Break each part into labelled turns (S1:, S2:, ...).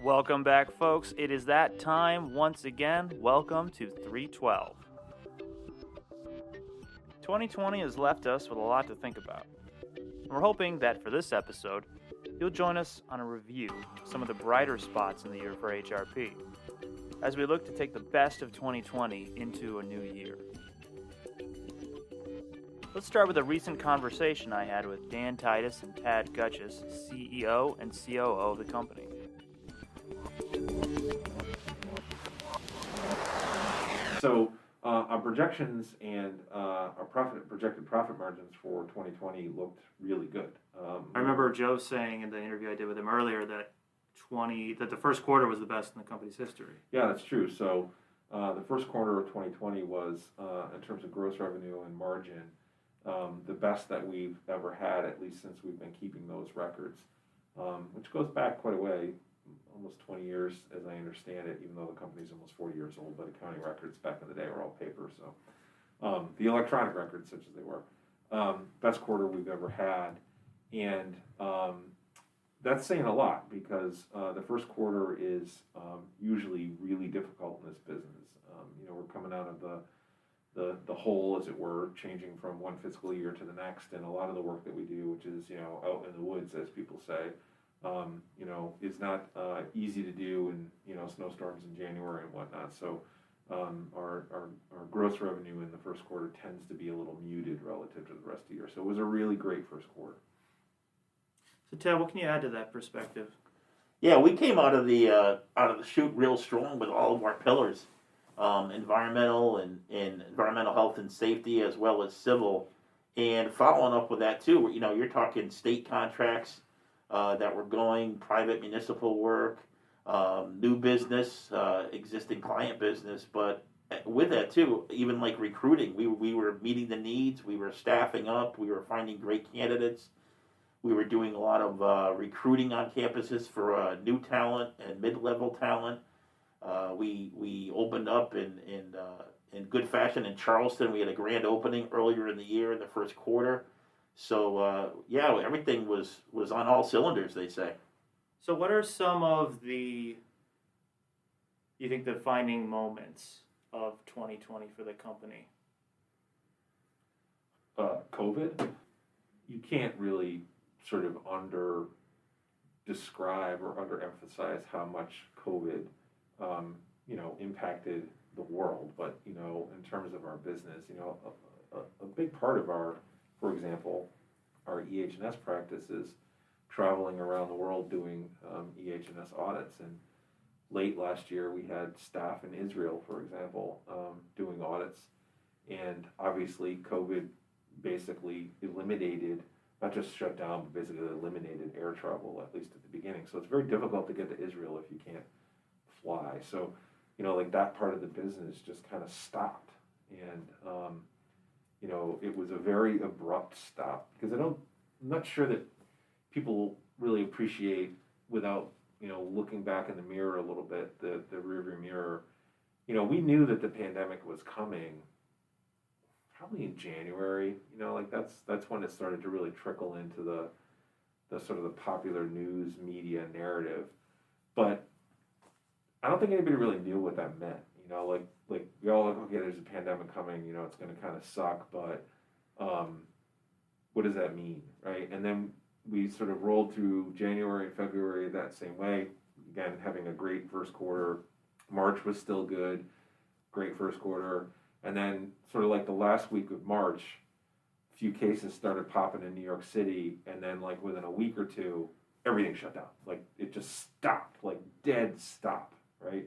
S1: Welcome back, folks. It is that time once again. Welcome to 312. 2020 has left us with a lot to think about. We're hoping that for this episode, you'll join us on a review of some of the brighter spots in the year for HRP, as we look to take the best of 2020 into a new year. Let's start with a recent conversation I had with Dan Titus and Tad Goetcheus, CEO and COO of the company.
S2: So our projections and our projected profit margins for 2020 looked really good.
S1: I remember Joe saying in the interview I did with him earlier that the first quarter was the best in the company's history.
S2: Yeah, that's true. So the first quarter of 2020 was, in terms of gross revenue and margin, the best that we've ever had, at least since we've been keeping those records, which goes back quite a way. Almost 20 years, as I understand it, even though the company's almost 40 years old, but accounting records back in the day were all paper. So the electronic records, such as they were, best quarter we've ever had. And that's saying a lot because the first quarter is usually really difficult in this business. We're coming out of the hole, as it were, changing from one fiscal year to the next. And a lot of the work that we do, which is, out in the woods, as people say, is not easy to do in, snowstorms in January and whatnot. So our gross revenue in the first quarter tends to be a little muted relative to the rest of the year. So it was a really great first quarter.
S1: So Ted, what can you add to that perspective?
S3: Yeah, we came out of the chute real strong with all of our pillars, environmental and environmental health and safety, as well as civil. And following up with that too, you're talking state contracts that were going, private municipal work, new business, existing client business. But with that too, even like recruiting, we were meeting the needs, we were staffing up, we were finding great candidates. We were doing a lot of recruiting on campuses for new talent and mid-level talent. We opened up in good fashion in Charleston. We had a grand opening earlier in the year in the first quarter. So, everything was on all cylinders, they say.
S1: So what are some of the defining moments of 2020 for the company?
S2: COVID, you can't really sort of describe or underemphasize how much COVID, impacted the world. But, in terms of our business, a big part of for example, our EH&S practice is traveling around the world doing EH&S audits. And late last year, we had staff in Israel, for example, doing audits. And obviously, COVID basically eliminated, not just shut down, but basically eliminated air travel, at least at the beginning. So it's very difficult to get to Israel if you can't fly. So, that part of the business just kind of stopped. And, it was a very abrupt stop because I'm not sure that people really appreciate, without, looking back in the mirror a little bit, the rearview mirror. We knew that the pandemic was coming probably in January. That's when it started to really trickle into the sort of the popular news media narrative. But I don't think anybody really knew what that meant. Like we all okay, there's a pandemic coming, it's going to kind of suck, but what does that mean, right? And then we sort of rolled through January and February that same way, again, having a great first quarter. March was still good, great first quarter. And then sort of like the last week of March, a few cases started popping in New York City, and then like within a week or two, everything shut down. Like it just stopped, like dead stop, right?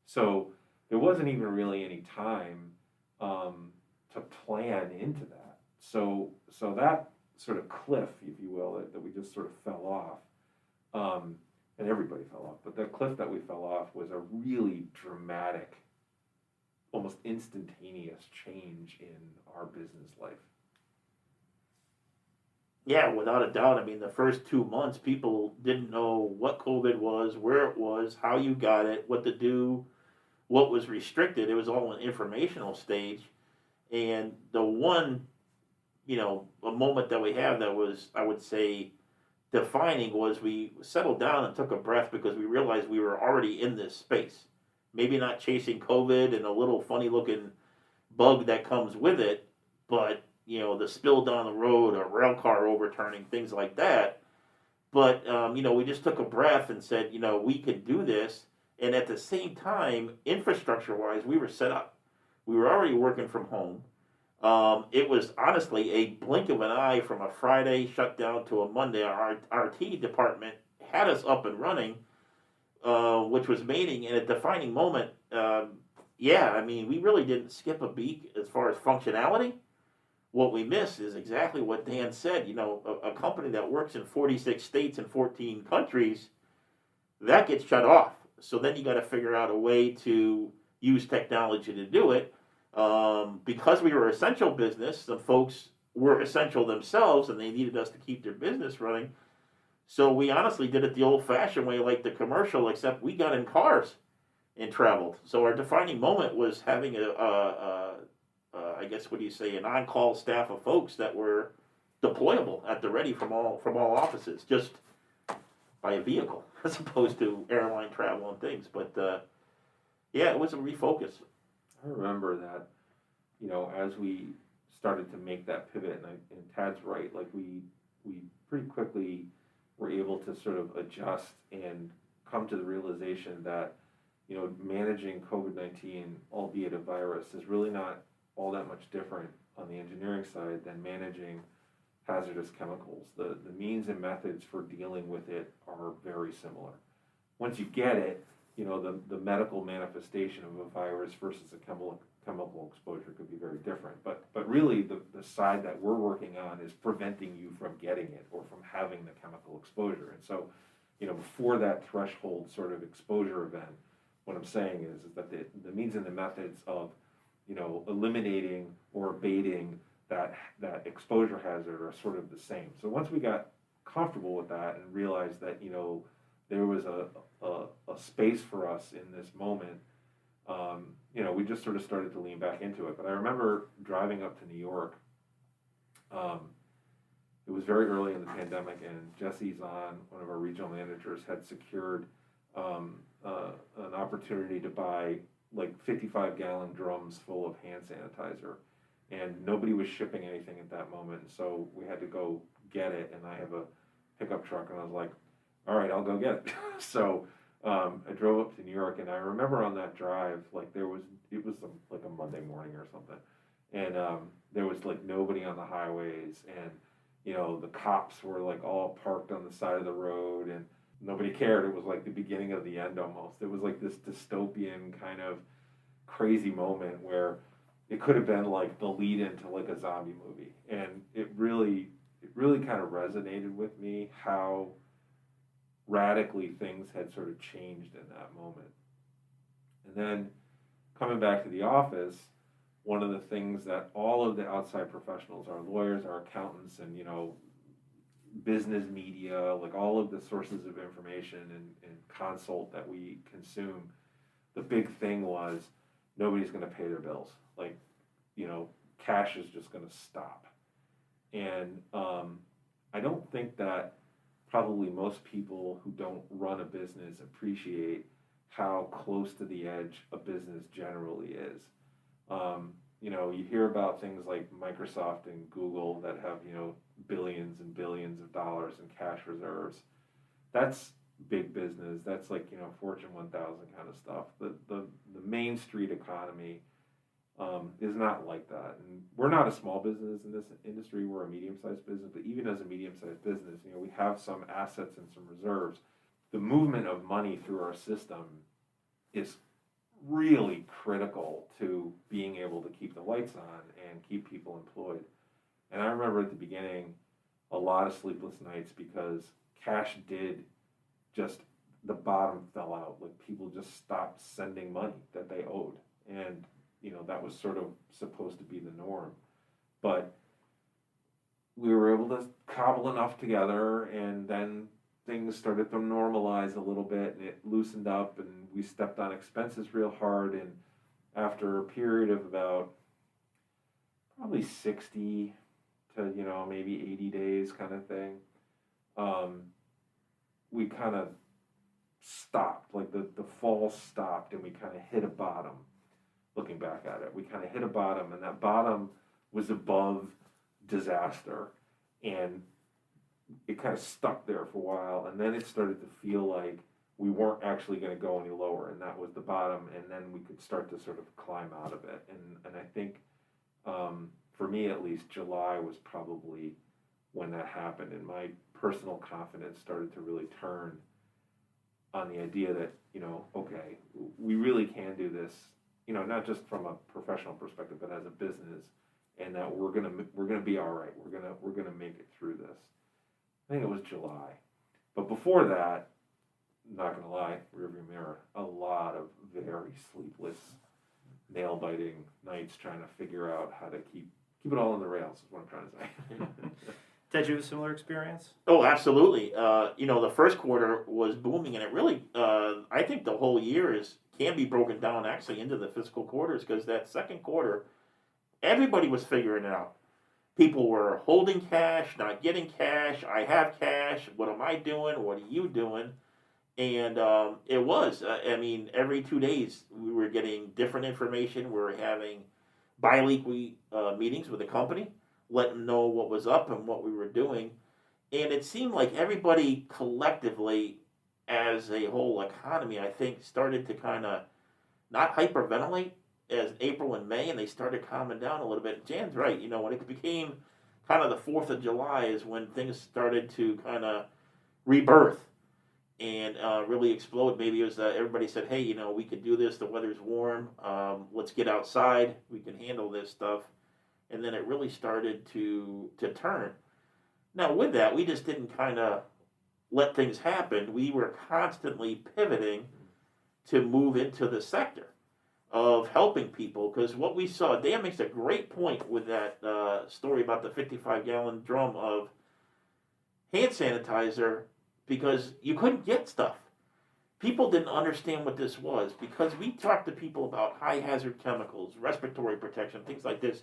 S2: So there wasn't even really any time to plan into that. So that sort of cliff, if you will, that we just sort of fell off, and everybody fell off, but that cliff that we fell off was a really dramatic, almost instantaneous change in our business life.
S3: Yeah, without a doubt. I mean, the first 2 months, people didn't know what COVID was, where it was, how you got it, what to do, what was restricted. It was all an informational stage. And the one, a moment that we have that was, I would say, defining was we settled down and took a breath because we realized we were already in this space. Maybe not chasing COVID and a little funny looking bug that comes with it, but the spill down the road, a rail car overturning, things like that. But we just took a breath and said, we could do this. And at the same time, infrastructure-wise, we were set up. We were already working from home. It was honestly a blink of an eye from a Friday shutdown to a Monday. Our RT department had us up and running, which was amazing. And a defining moment, we really didn't skip a beat as far as functionality. What we miss is exactly what Dan said. A company that works in 46 states and 14 countries, that gets shut off. So then you got to figure out a way to use technology to do it. Because we were an essential business, some folks were essential themselves and they needed us to keep their business running. So we honestly did it the old-fashioned way, like the commercial, except we got in cars and traveled. So our defining moment was having an on-call staff of folks that were deployable at the ready from all offices, just by a vehicle, as opposed to airline travel and things. But it was a refocus.
S2: I remember that, as we started to make that pivot, and Tad's right, like we pretty quickly were able to sort of adjust and come to the realization that, managing COVID-19, albeit a virus, is really not all that much different on the engineering side than managing hazardous chemicals. The means and methods for dealing with it are very similar. Once you get it, the medical manifestation of a virus versus a chemical exposure could be very different. But really, the side that we're working on is preventing you from getting it or from having the chemical exposure. And so, before that threshold sort of exposure event, what I'm saying is that the means and the methods of, eliminating or abating that exposure hazard are sort of the same. So once we got comfortable with that and realized that, there was a space for us in this moment, we just sort of started to lean back into it. But I remember driving up to New York. It was very early in the pandemic, and Jesse Zahn, one of our regional managers, had secured an opportunity to buy like 55-gallon drums full of hand sanitizer. And nobody was shipping anything at that moment, so we had to go get it. And I have a pickup truck, and I was like, all right, I'll go get it. So I drove up to New York, and I remember on that drive, like it was like a Monday morning or something, and there was like nobody on the highways, and the cops were like all parked on the side of the road, and nobody cared. It was like the beginning of the end almost. It was like this dystopian kind of crazy moment where it could have been like the lead into like a zombie movie, and it really kind of resonated with me how radically things had sort of changed in that moment. And then coming back to the office, one of the things that all of the outside professionals, our lawyers, our accountants, and business media, like all of the sources of information and consult that we consume, the big thing was nobody's going to pay their bills. Like, cash is just going to stop. And I don't think that probably most people who don't run a business appreciate how close to the edge a business generally is. You hear about things like Microsoft and Google that have, billions and billions of dollars in cash reserves. That's big business. That's like, Fortune 1000 kind of stuff. The Main Street economy is not like that. And we're not a small business in this industry. We're a medium-sized business. But even as a medium-sized business, we have some assets and some reserves. The movement of money through our system is really critical to being able to keep the lights on and keep people employed. And I remember at the beginning a lot of sleepless nights because cash did just, the bottom fell out. Like people just stopped sending money that they owed. And, that was sort of supposed to be the norm. But we were able to cobble enough together, and then things started to normalize a little bit, and it loosened up, and we stepped on expenses real hard. And after a period of about probably 60 to maybe 80 days kind of thing, we kind of stopped, like the fall stopped, and we kind of hit a bottom. Looking back at it, we kind of hit a bottom, and that bottom was above disaster, and it kind of stuck there for a while, and then it started to feel like we weren't actually going to go any lower, and that was the bottom, and then we could start to sort of climb out of it. And I think, for me at least, July was probably when that happened, and my personal confidence started to really turn on the idea that, okay, we really can do this, not just from a professional perspective, but as a business, and that we're gonna be all right. We're gonna make it through this. I think it was July, but before that, not gonna lie, rearview mirror, a lot of very sleepless, nail biting nights trying to figure out how to keep it all on the rails. Is what I'm trying to say.
S1: Did you have a similar experience?
S3: Oh, absolutely. The first quarter was booming, and it really, I think the whole year can be broken down actually into the fiscal quarters, because that second quarter, everybody was figuring it out. People were holding cash, not getting cash. I have cash. What am I doing? What are you doing? And it was, every 2 days we were getting different information. We were having bi-weekly meetings with the company, letting them know what was up and what we were doing. And it seemed like everybody collectively, as a whole economy, I think, started to kind of not hyperventilate as April and May, and they started calming down a little bit. Jan's right. When it became kind of the 4th of July is when things started to kind of rebirth and really explode. Maybe it was everybody said, hey, we could do this. The weather's warm. Let's get outside. We can handle this stuff. And then it really started to turn. Now, with that, we just didn't kind of let things happen. We were constantly pivoting to move into the sector of helping people, because what we saw, Dan makes a great point with that story about the 55-gallon drum of hand sanitizer, because you couldn't get stuff. People didn't understand what this was, because we talked to people about high hazard chemicals, respiratory protection, things like this.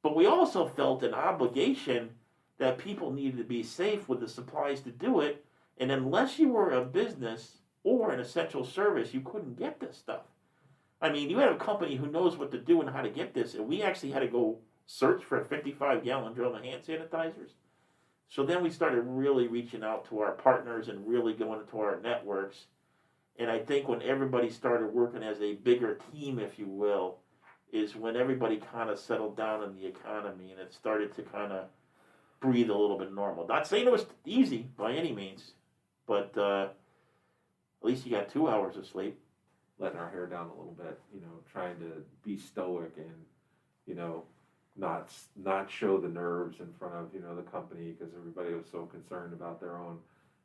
S3: But we also felt an obligation that people needed to be safe with the supplies to do it. And unless you were a business or an essential service, you couldn't get this stuff. You had a company who knows what to do and how to get this. And we actually had to go search for a 55-gallon drum of hand sanitizers. So then we started really reaching out to our partners and really going into our networks. And I think when everybody started working as a bigger team, if you will, is when everybody kind of settled down in the economy and it started to kind of breathe a little bit normal. Not saying it was easy by any means, but at least you got 2 hours of sleep.
S2: Letting our hair down a little bit, trying to be stoic and, not show the nerves in front of, the company, because everybody was so concerned about their own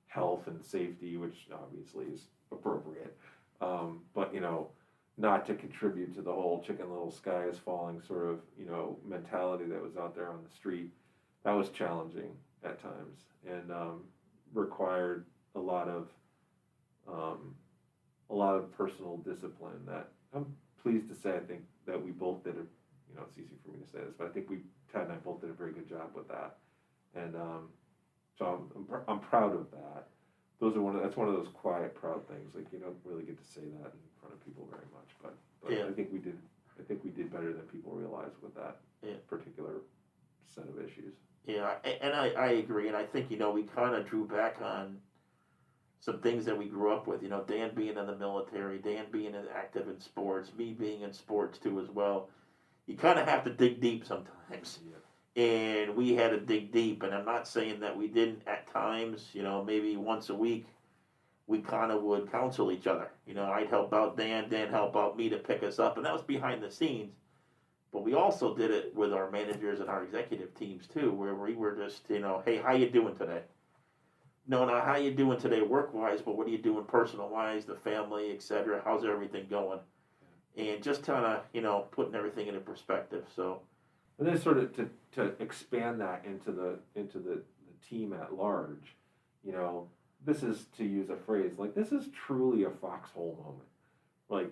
S2: health and safety, which obviously is appropriate. But, not to contribute to the whole chicken little sky is falling sort of, mentality that was out there on the street. That was challenging at times, and required a lot of personal discipline that I'm pleased to say I think that we both did it's easy for me to say this, but I think Ted and I both did a very good job with that, and so I'm proud of that. That's one of those quiet, proud things. Like, you don't really get to say that in front of people very much, but yeah. I think we did better than people realize with that particular set of issues.
S3: Yeah, and I agree, and I think we kind of drew back on some things that we grew up with. Dan being in the military, Dan being active in sports, me being in sports too as well. You kind of have to dig deep sometimes. Yeah. And we had to dig deep, and I'm not saying that we didn't at times, maybe once a week, we kind of would counsel each other. I'd help out Dan help out me to pick us up, and that was behind the scenes. But we also did it with our managers and our executive teams too, where we were just, hey, how you doing today? No, not how you doing today work-wise, but what are you doing personal-wise, the family, etc. How's everything going? And just kind of, putting everything into perspective. So,
S2: and then sort of to expand that into the team at large, this is, to use a phrase, like, this is truly a foxhole moment. Like,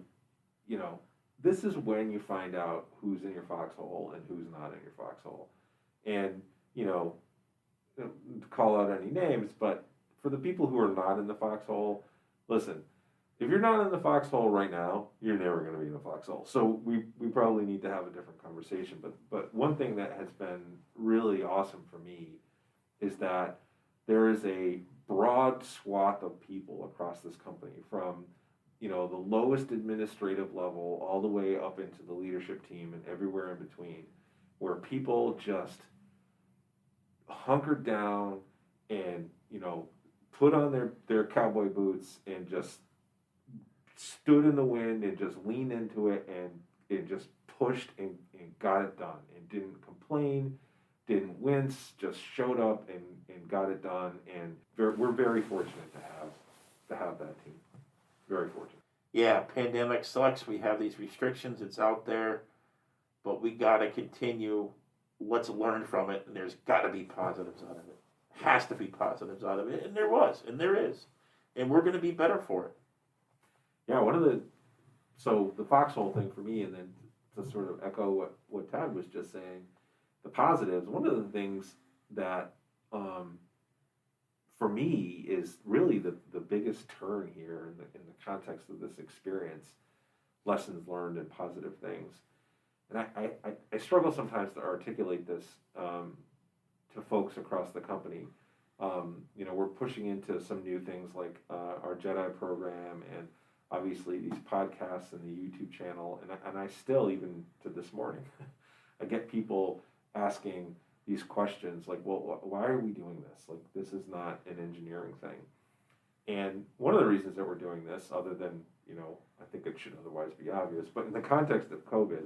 S2: this is when you find out who's in your foxhole and who's not in your foxhole. And, call out any names, but for the people who are not in the foxhole, listen, if you're not in the foxhole right now, you're never going to be in the foxhole. So we probably need to have a different conversation. But one thing that has been really awesome for me is that there is a broad swath of people across this company, from the lowest administrative level all the way up into the leadership team and everywhere in between, where people just hunkered down and put on their cowboy boots and just stood in the wind and just leaned into it and just pushed and got it done, and didn't complain, didn't wince, just showed up and got it done. And we're very fortunate to have that team. Very fortunate.
S3: Yeah, pandemic sucks. We have these restrictions. It's out there, but we got to continue. Let's learn from it, and there's got to be positives out of it. Has to be positives out of it, and there was, and there is, and we're going to be better for it.
S2: Yeah, so the foxhole thing for me, and then to sort of echo what Tad was just saying, the positives. One of the things that for me is really the biggest turn here in the context of this experience, lessons learned and positive things. And I struggle sometimes to articulate this to folks across the company. We're pushing into some new things like our Jedi program, and obviously these podcasts and the YouTube channel. And I still, even to this morning, I get people asking these questions like, well, why are we doing this? Like, this is not an engineering thing. And one of the reasons that we're doing this, other than, I think it should otherwise be obvious, but in the context of COVID,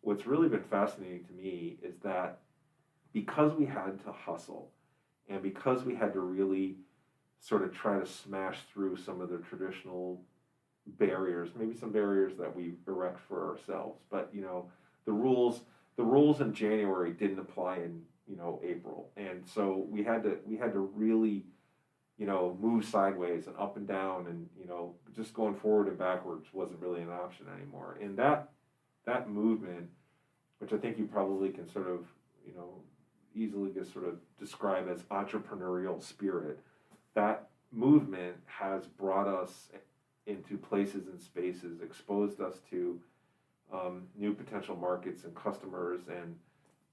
S2: what's really been fascinating to me is that because we had to hustle, and because we had to really sort of try to smash through some of the traditional barriers, maybe some barriers that we erect for ourselves, but the rules in January didn't apply in April, and so we had to really move sideways and up and down, and just going forward and backwards wasn't really an option anymore. And that movement, which I think you probably can sort of easily just sort of describe as entrepreneurial spirit, that movement has brought us into places and spaces, exposed us to new potential markets and customers and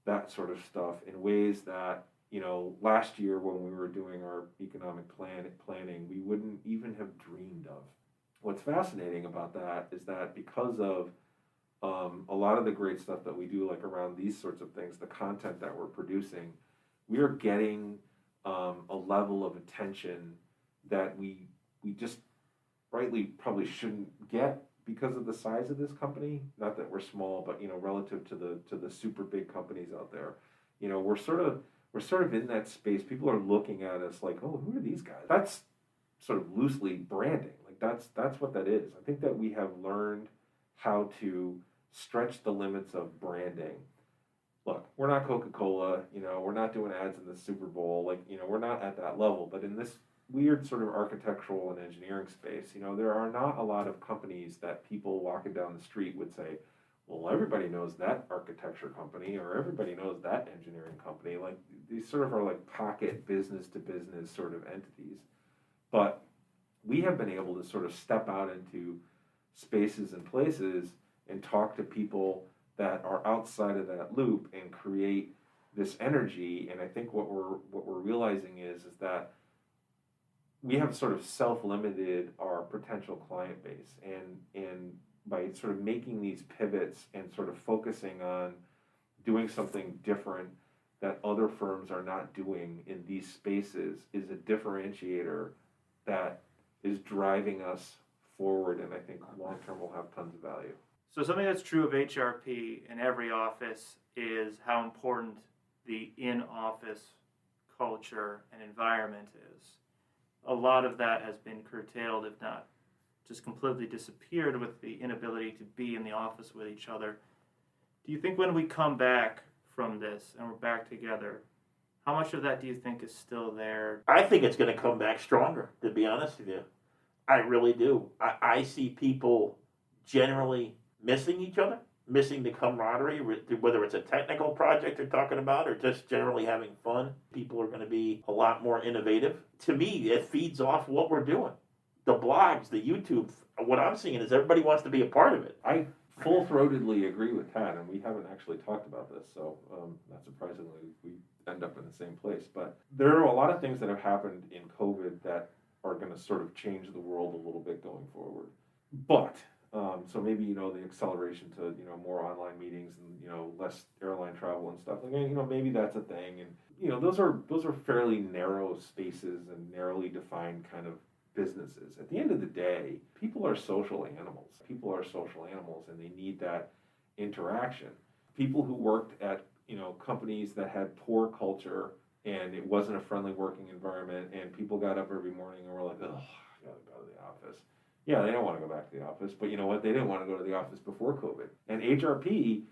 S2: that sort of stuff in ways that last year when we were doing our economic planning, we wouldn't even have dreamed of. What's fascinating about that is that because of a lot of the great stuff that we do, like around these sorts of things, the content that we're producing, we are getting a level of attention that we just rightly probably shouldn't get because of the size of this company. Not that we're small, but relative to the super big companies out there, we're sort of in that space. People are looking at us like, oh, who are these guys? That's sort of loosely branding. Like that's what that is. I think that we have learned how to stretch the limits of branding. Look, we're not Coca-Cola, we're not doing ads in the Super Bowl, we're not at that level, but in this weird sort of architectural and engineering space, there are not a lot of companies that people walking down the street would say, well, everybody knows that architecture company, or everybody knows that engineering company. Like, these sort of are like pocket business to business sort of entities. But we have been able to sort of step out into spaces and places and talk to people that are outside of that loop and create this energy. And I think what we're realizing is that we have sort of self-limited our potential client base, and by sort of making these pivots and sort of focusing on doing something different that other firms are not doing in these spaces is a differentiator that is driving us forward, and I think long term will have tons of value.
S1: So something that's true of HRP in every office is how important the in-office culture and environment is. A lot of that has been curtailed, if not just completely disappeared, with the inability to be in the office with each other. Do you think when we come back from this and we're back together, how much of that do you think is still there?
S3: I think it's going to come back stronger, to be honest with you. I really do. I see people generally missing each other. missing the camaraderie, whether it's a technical project they're talking about or just generally having fun. People are going to be a lot more innovative. To me, it feeds off what we're doing. The blogs, the YouTube, what I'm seeing is everybody wants to be a part of it.
S2: I full-throatedly agree with Tad, and we haven't actually talked about this, so not surprisingly, we end up in the same place. But there are a lot of things that have happened in COVID that are going to sort of change the world a little bit going forward. But so maybe the acceleration to more online meetings and less airline travel and stuff like that. Maybe that's a thing, and those are fairly narrow spaces and narrowly defined kind of businesses. At the end of the day, people are social animals. People are social animals, and they need that interaction. People who worked at companies that had poor culture and it wasn't a friendly working environment, and people got up every morning and were like, "Oh, I gotta go to the office." Yeah, they don't want to go back to the office, but you know what? They didn't want to go to the office before COVID. And HRP,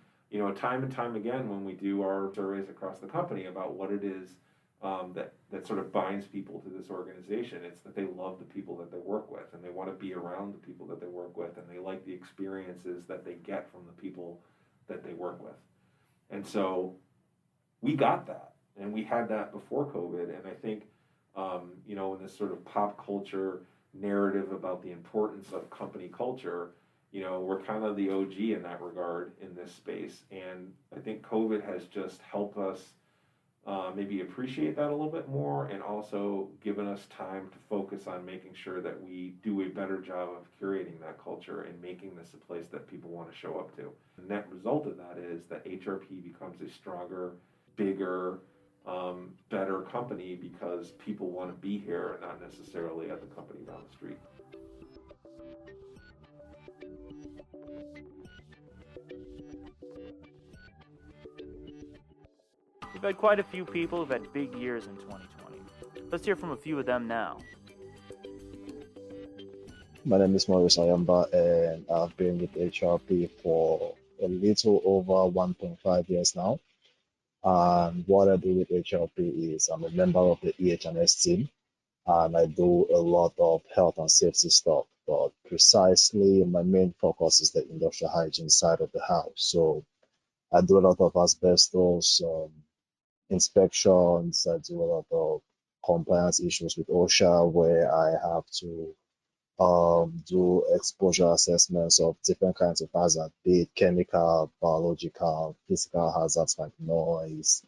S2: time and time again, when we do our surveys across the company about what it is that sort of binds people to this organization, it's that they love the people that they work with, and they want to be around the people that they work with, and they like the experiences that they get from the people that they work with. And so we got that, and we had that before COVID. And I think, in this sort of pop culture narrative about the importance of company culture, we're kind of the OG in that regard in this space. And I think COVID has just helped us maybe appreciate that a little bit more, and also given us time to focus on making sure that we do a better job of curating that culture and making this a place that people want to show up to. The net result of that is that HRP becomes a stronger, bigger, better company because people want to be here and not necessarily at the company down the street.
S1: We've had quite a few people who've had big years in 2020. Let's hear from a few of them now.
S4: My name is Maurice Ayamba, and I've been with HRP for a little over 1.5 years now. And what I do with HRP is I'm a member of the EH&S team, and I do a lot of health and safety stuff. But precisely, my main focus is the industrial hygiene side of the house. So I do a lot of asbestos inspections. I do a lot of compliance issues with OSHA, where I have to do exposure assessments of different kinds of hazards, be it chemical, biological, physical hazards like noise,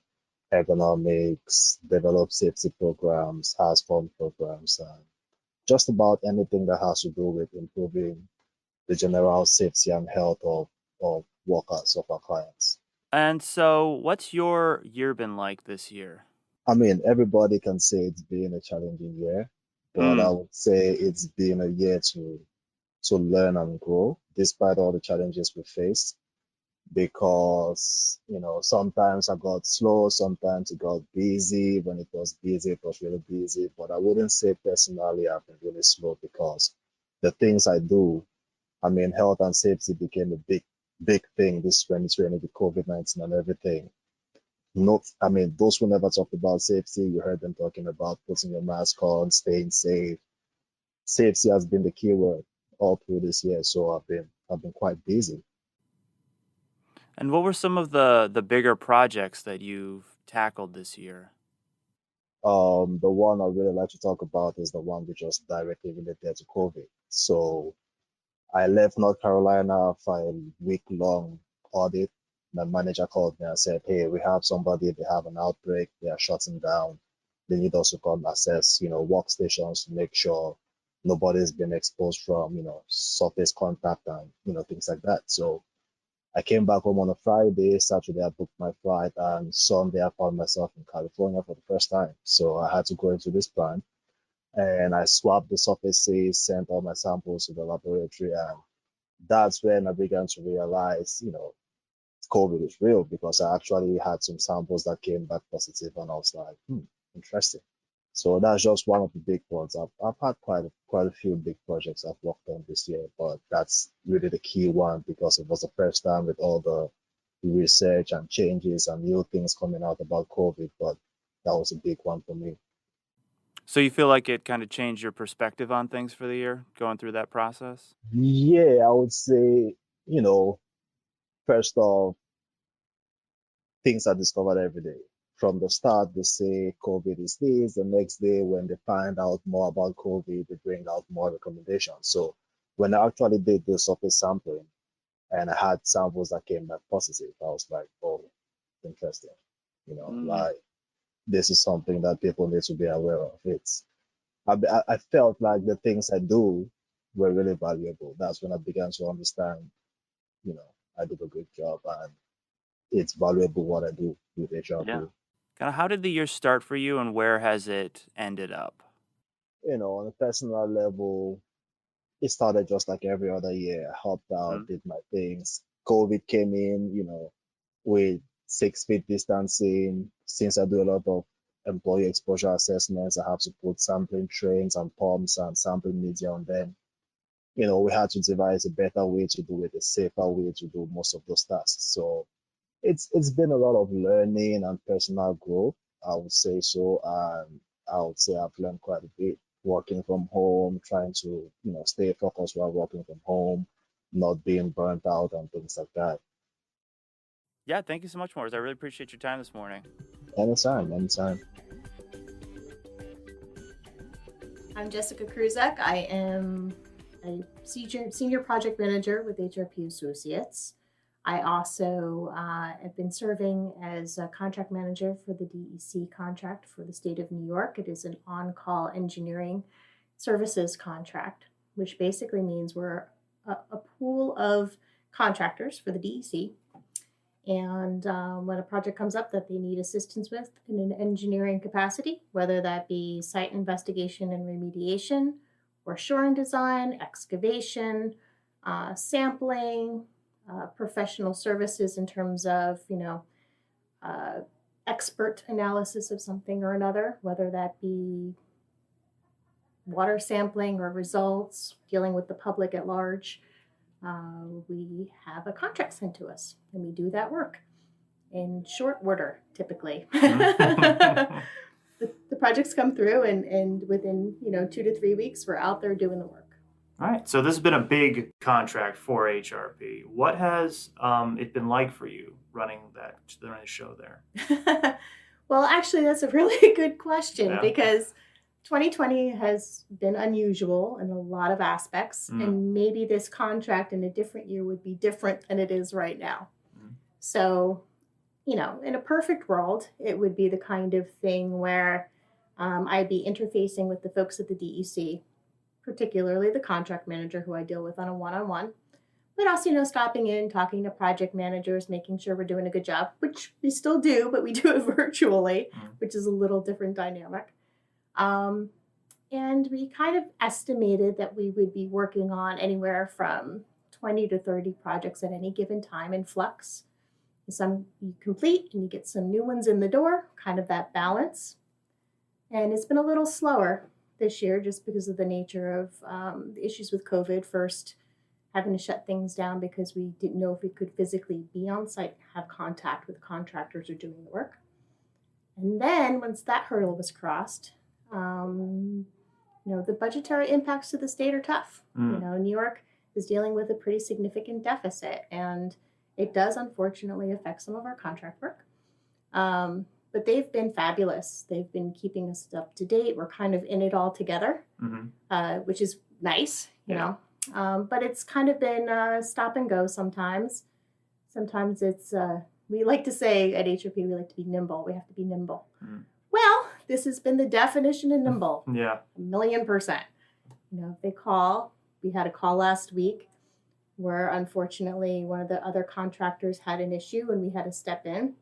S4: ergonomics, develop safety programs, HAZFORM programs, and just about anything that has to do with improving the general safety and health of workers, of our clients.
S1: And so, what's your year been like this year?
S4: I mean, everybody can say it's been a challenging year, but I would say it's been a year to learn and grow despite all the challenges we faced, because sometimes I got slow, sometimes it got busy. When it was busy, it was really busy, but I wouldn't say personally I've been really slow, because the things I do, I mean, health and safety became a big thing this 2020 with COVID-19 and everything. I mean, those who never talked about safety, you heard them talking about putting your mask on, staying safe. Safety has been the key word all through this year, so I've been quite busy.
S1: And what were some of the bigger projects that you've tackled this year?
S4: The one I really like to talk about is the one which was directly related to COVID. So I left North Carolina for a week-long audit. My manager called me and said, "Hey, we have somebody, they have an outbreak, they are shutting down. They need us to come assess, workstations to make sure nobody's been exposed from, surface contact and, things like that." So I came back home on a Friday. Saturday, I booked my flight, and Sunday, I found myself in California for the first time. So I had to go into this plant, and I swabbed the surfaces, sent all my samples to the laboratory, and that's when I began to realize, COVID is real, because I actually had some samples that came back positive, and I was like, interesting. So that's just one of the big ones. I've had quite a few big projects I've worked on this year, but that's really the key one, because it was the first time with all the research and changes and new things coming out about COVID, but that was a big one for me.
S1: So you feel like it kind of changed your perspective on things for the year, going through that process?
S4: Yeah, I would say, first off, things are discovered every day. From the start, they say COVID is this. The next day, when they find out more about COVID, they bring out more recommendations. So when I actually did the surface sampling and I had samples that came back positive, I was like, oh, interesting. Like this is something that people need to be aware of. I felt like the things I do were really valuable. That's when I began to understand, I did a good job and it's valuable what I do with HRP.
S1: Yeah. Kind of how did the year start for you and where has it ended up?
S4: On a personal level, it started just like every other year. I hopped out, did my things. COVID came in, with 6 feet distancing. Since I do a lot of employee exposure assessments, I have to put sampling trains and pumps and sampling media on them. We had to devise a better way to do it, a safer way to do most of those tasks. So it's been a lot of learning and personal growth, I would say so. And I would say I've learned quite a bit working from home, trying to, stay focused while working from home, not being burnt out and things like that.
S1: Yeah, thank you so much, Morris. I really appreciate your time this morning.
S4: Anytime.
S5: I'm Jessica Kruzak. I am a senior project manager with HRP Associates. I also have been serving as a contract manager for the DEC contract for the state of New York. It is an on-call engineering services contract, which basically means we're a pool of contractors for the DEC. And when a project comes up that they need assistance with in an engineering capacity, whether that be site investigation and remediation, or shoring design, excavation, sampling, professional services in terms of, expert analysis of something or another, whether that be water sampling or results, dealing with the public at large. We have a contract sent to us and we do that work in short order, typically. The projects come through and within 2 to 3 weeks, we're out there doing the work.
S1: All right. So this has been a big contract for HRP. What has it been like for you running the show there?
S5: Well, actually, that's a really good question because 2020 has been unusual in a lot of aspects, and maybe this contract in a different year would be different than it is right now. So, in a perfect world, it would be the kind of thing where I'd be interfacing with the folks at the DEC, particularly the contract manager who I deal with on a one-on-one, but also, stopping in, talking to project managers, making sure we're doing a good job, which we still do, but we do it virtually, which is a little different dynamic. And we kind of estimated that we would be working on anywhere from 20 to 30 projects at any given time in flux. Some you complete and you get some new ones in the door, kind of that balance. And it's been a little slower this year just because of the nature of the issues with COVID. First, having to shut things down because we didn't know if we could physically be on site, have contact with contractors or doing the work. And then once that hurdle was crossed, the budgetary impacts to the state are tough. New York is dealing with a pretty significant deficit, and it does unfortunately affect some of our contract work. But they've been fabulous. They've been keeping us up to date. We're kind of in it all together, which is nice, you know. But it's kind of been stop and go sometimes. Sometimes it's, we like to say at HRP, we like to be nimble. We have to be nimble. Well, this has been the definition of nimble. 1,000,000%. If they call, we had a call last week where unfortunately one of the other contractors had an issue and we had to step in.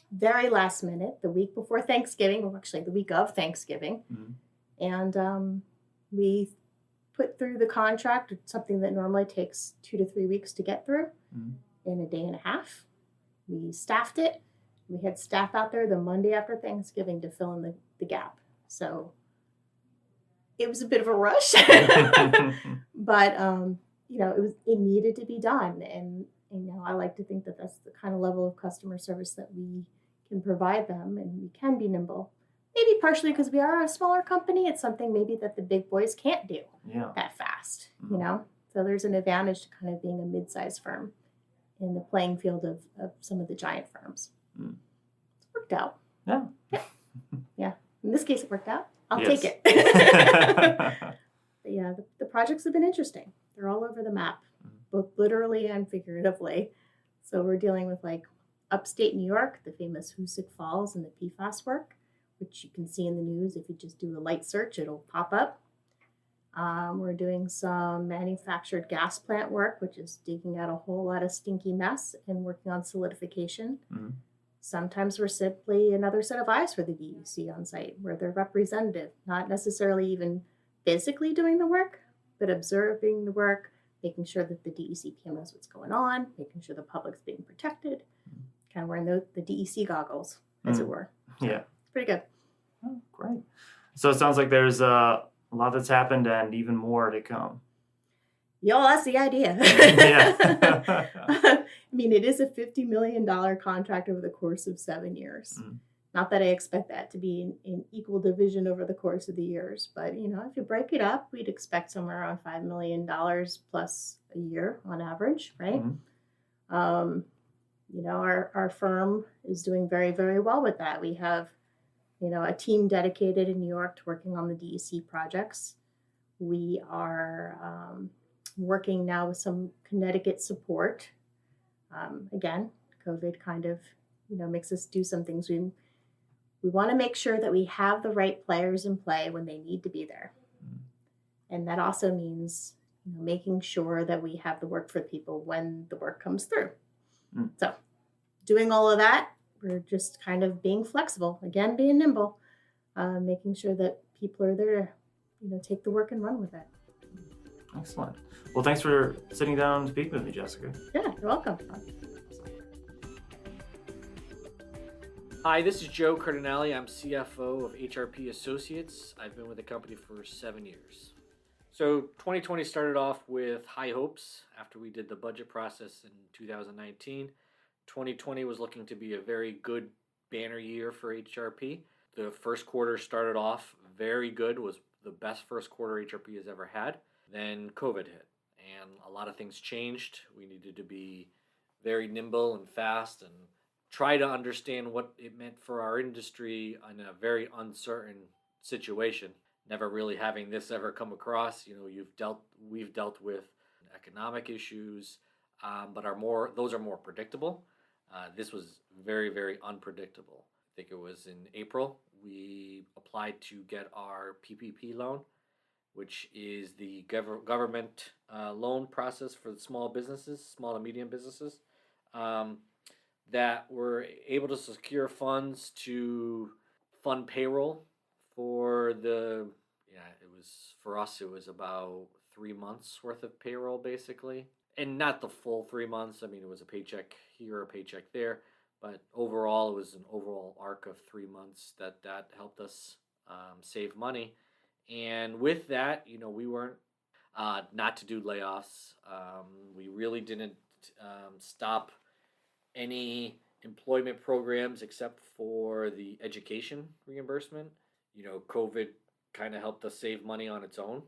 S5: Very last minute, the week before Thanksgiving, or actually the week of Thanksgiving. And we put through the contract, something that normally takes 2 to 3 weeks to get through, in a day and a half. We staffed it. We had staff out there the Monday after Thanksgiving to fill in the gap. So it was a bit of a rush, but it needed to be done. And I like to think that that's the kind of level of customer service that we can provide them, and we can be nimble. Maybe partially because we are a smaller company. It's something maybe that the big boys can't do that fast, So there's an advantage to kind of being a mid-sized firm. in the playing field of some of the giant firms. It's worked out.
S1: Yeah.
S5: Yeah. In this case, it worked out. I'll
S1: Yes.
S5: take it. But yeah, the projects have been interesting. They're all over the map, both literally and figuratively. So we're dealing with like upstate New York, the famous Hoosick Falls and the PFAS work, which you can see in the news. If you just do a light search, it'll pop up. We're doing some manufactured gas plant work, which is digging out a whole lot of stinky mess and working on solidification. Sometimes we're simply another set of eyes for the DEC on site, where they're representative, not necessarily even physically doing the work, but observing the work, making sure that the DEC team knows what's going on, making sure the public's being protected, kind of wearing the DEC goggles, as it were. So
S1: Yeah.
S5: it's pretty good.
S1: Oh, great. So it sounds like there's a lot that's happened and even more to come.
S5: Yeah, well, that's the idea.
S1: Yeah.
S5: I mean, it is a $50 million contract over the course of 7 years. Not that I expect that to be in equal division over the course of the years, but if you break it up, we'd expect somewhere around $5 million plus a year on average, right? Our firm is doing very, very well with that. We have, a team dedicated in New York to working on the DEC projects. We are working now with some Connecticut support. Again, COVID kind of, makes us do some things. We want to make sure that we have the right players in play when they need to be there. And that also means, making sure that we have the work for people when the work comes through. So doing all of that, we're just kind of being flexible, again, being nimble, making sure that people are there to, take the work and run with it.
S1: Excellent. Well, thanks for sitting down and speaking with me, Jessica.
S5: Yeah, you're welcome.
S6: Hi, this is Joe Cardinale. I'm CFO of HRP Associates. I've been with the company for 7 years. So 2020 started off with high hopes after we did the budget process in 2019. 2020 was looking to be a very good banner year for HRP. The first quarter started off very good, was the best first quarter HRP has ever had. Then COVID hit and a lot of things changed. We needed to be very nimble and fast and try to understand what it meant for our industry in a very uncertain situation. Never really having this ever come across. We've dealt with economic issues, but those are more predictable. This was very, very unpredictable. I think it was in April we applied to get our PPP loan, which is the government loan process for the small to medium businesses. That were able to secure funds to fund payroll for it was about 3 months worth of payroll basically. And not the full 3 months. I mean, it was a paycheck here, a paycheck there. But overall, it was an overall arc of 3 months that helped us save money. And with that, we weren't not to do layoffs. We really didn't stop any employment programs except for the education reimbursement. COVID kind of helped us save money on its own,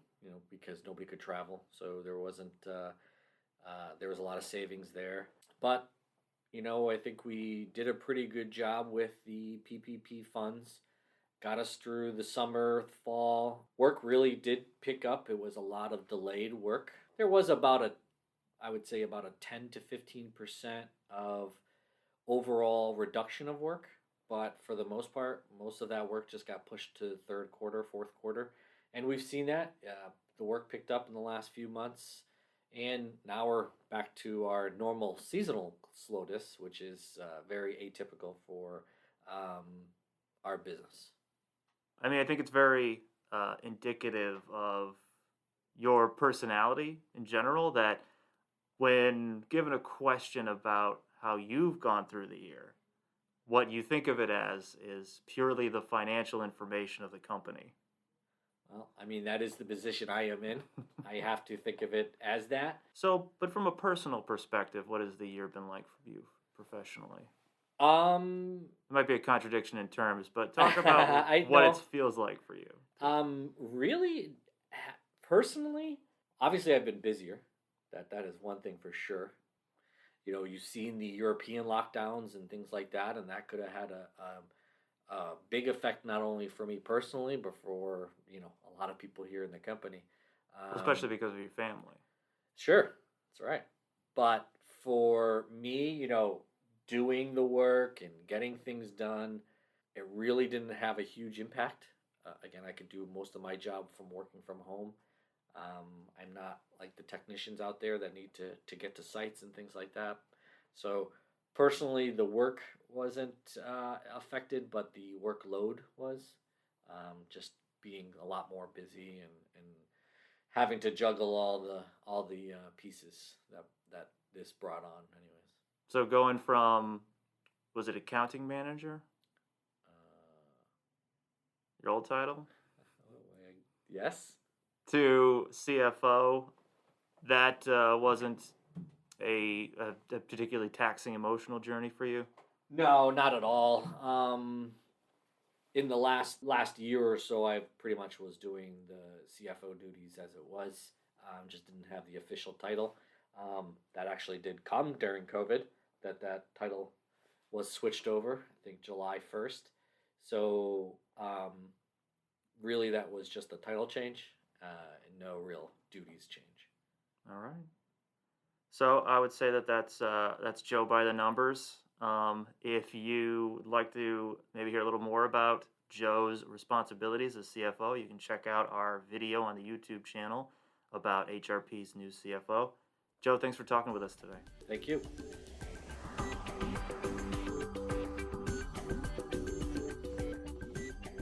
S6: because nobody could travel. So there was a lot of savings there. But, I think we did a pretty good job with the PPP funds. Got us through the summer, fall. Work really did pick up. It was a lot of delayed work. There was about a 10 to 15% of overall reduction of work, but for the most part, most of that work just got pushed to third quarter, fourth quarter, and we've seen that. The work picked up in the last few months, and now we're back to our normal seasonal slowness, which is very atypical for our business.
S1: I mean, I think it's very indicative of your personality in general that when given a question about how you've gone through the year, what you think of it as is purely the financial information of the company.
S6: Well, I mean, that is the position I am in. I have to think of it as that.
S1: So, but from a personal perspective, what has the year been like for you professionally? It might be a contradiction in terms, but talk about what it feels like for you.
S6: Really, personally, obviously I've been busier. That is one thing for sure. you've seen the European lockdowns and things like that, and that could have had a big effect not only for me personally, but for a lot of people here in the company.
S1: Especially because of your family.
S6: Sure, that's right. But for me, doing the work and getting things done, it really didn't have a huge impact. Again, I could do most of my job from working from home. I'm not like the technicians out there that need to get to sites and things like that. So personally, the work wasn't affected, but the workload was, just being a lot more busy and having to juggle all the pieces that this brought on, anyways.
S1: So going from, was it accounting manager? Your old title?
S6: Yes.
S1: To CFO, that wasn't a particularly taxing emotional journey for you?
S6: No, not at all. In the last year or so, I pretty much was doing the CFO duties as it was. Just didn't have the official title. That actually did come during COVID. That title was switched over, I think July 1st. So really, that was just a title change, and no real duties change.
S1: All right. So I would say that's Joe by the numbers. If you would like to maybe hear a little more about Joe's responsibilities as CFO, you can check out our video on the YouTube channel about HRP's new CFO. Joe, thanks for talking with us today.
S6: Thank you.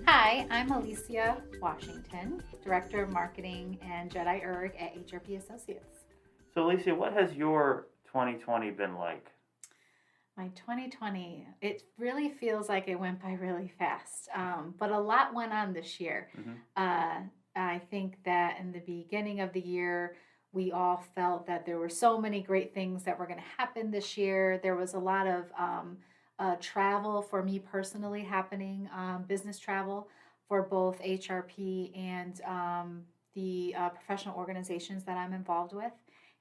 S7: Hi, I'm Alicia Washington, Director of Marketing and Jedi Erg at HRP Associates.
S1: So Alicia, what has your 2020 been like?
S7: My 2020, it really feels like it went by really fast, but a lot went on this year. I think that in the beginning of the year, we all felt that there were so many great things that were going to happen this year. There was a lot of travel for me personally happening, business travel for both HRP and the professional organizations that I'm involved with.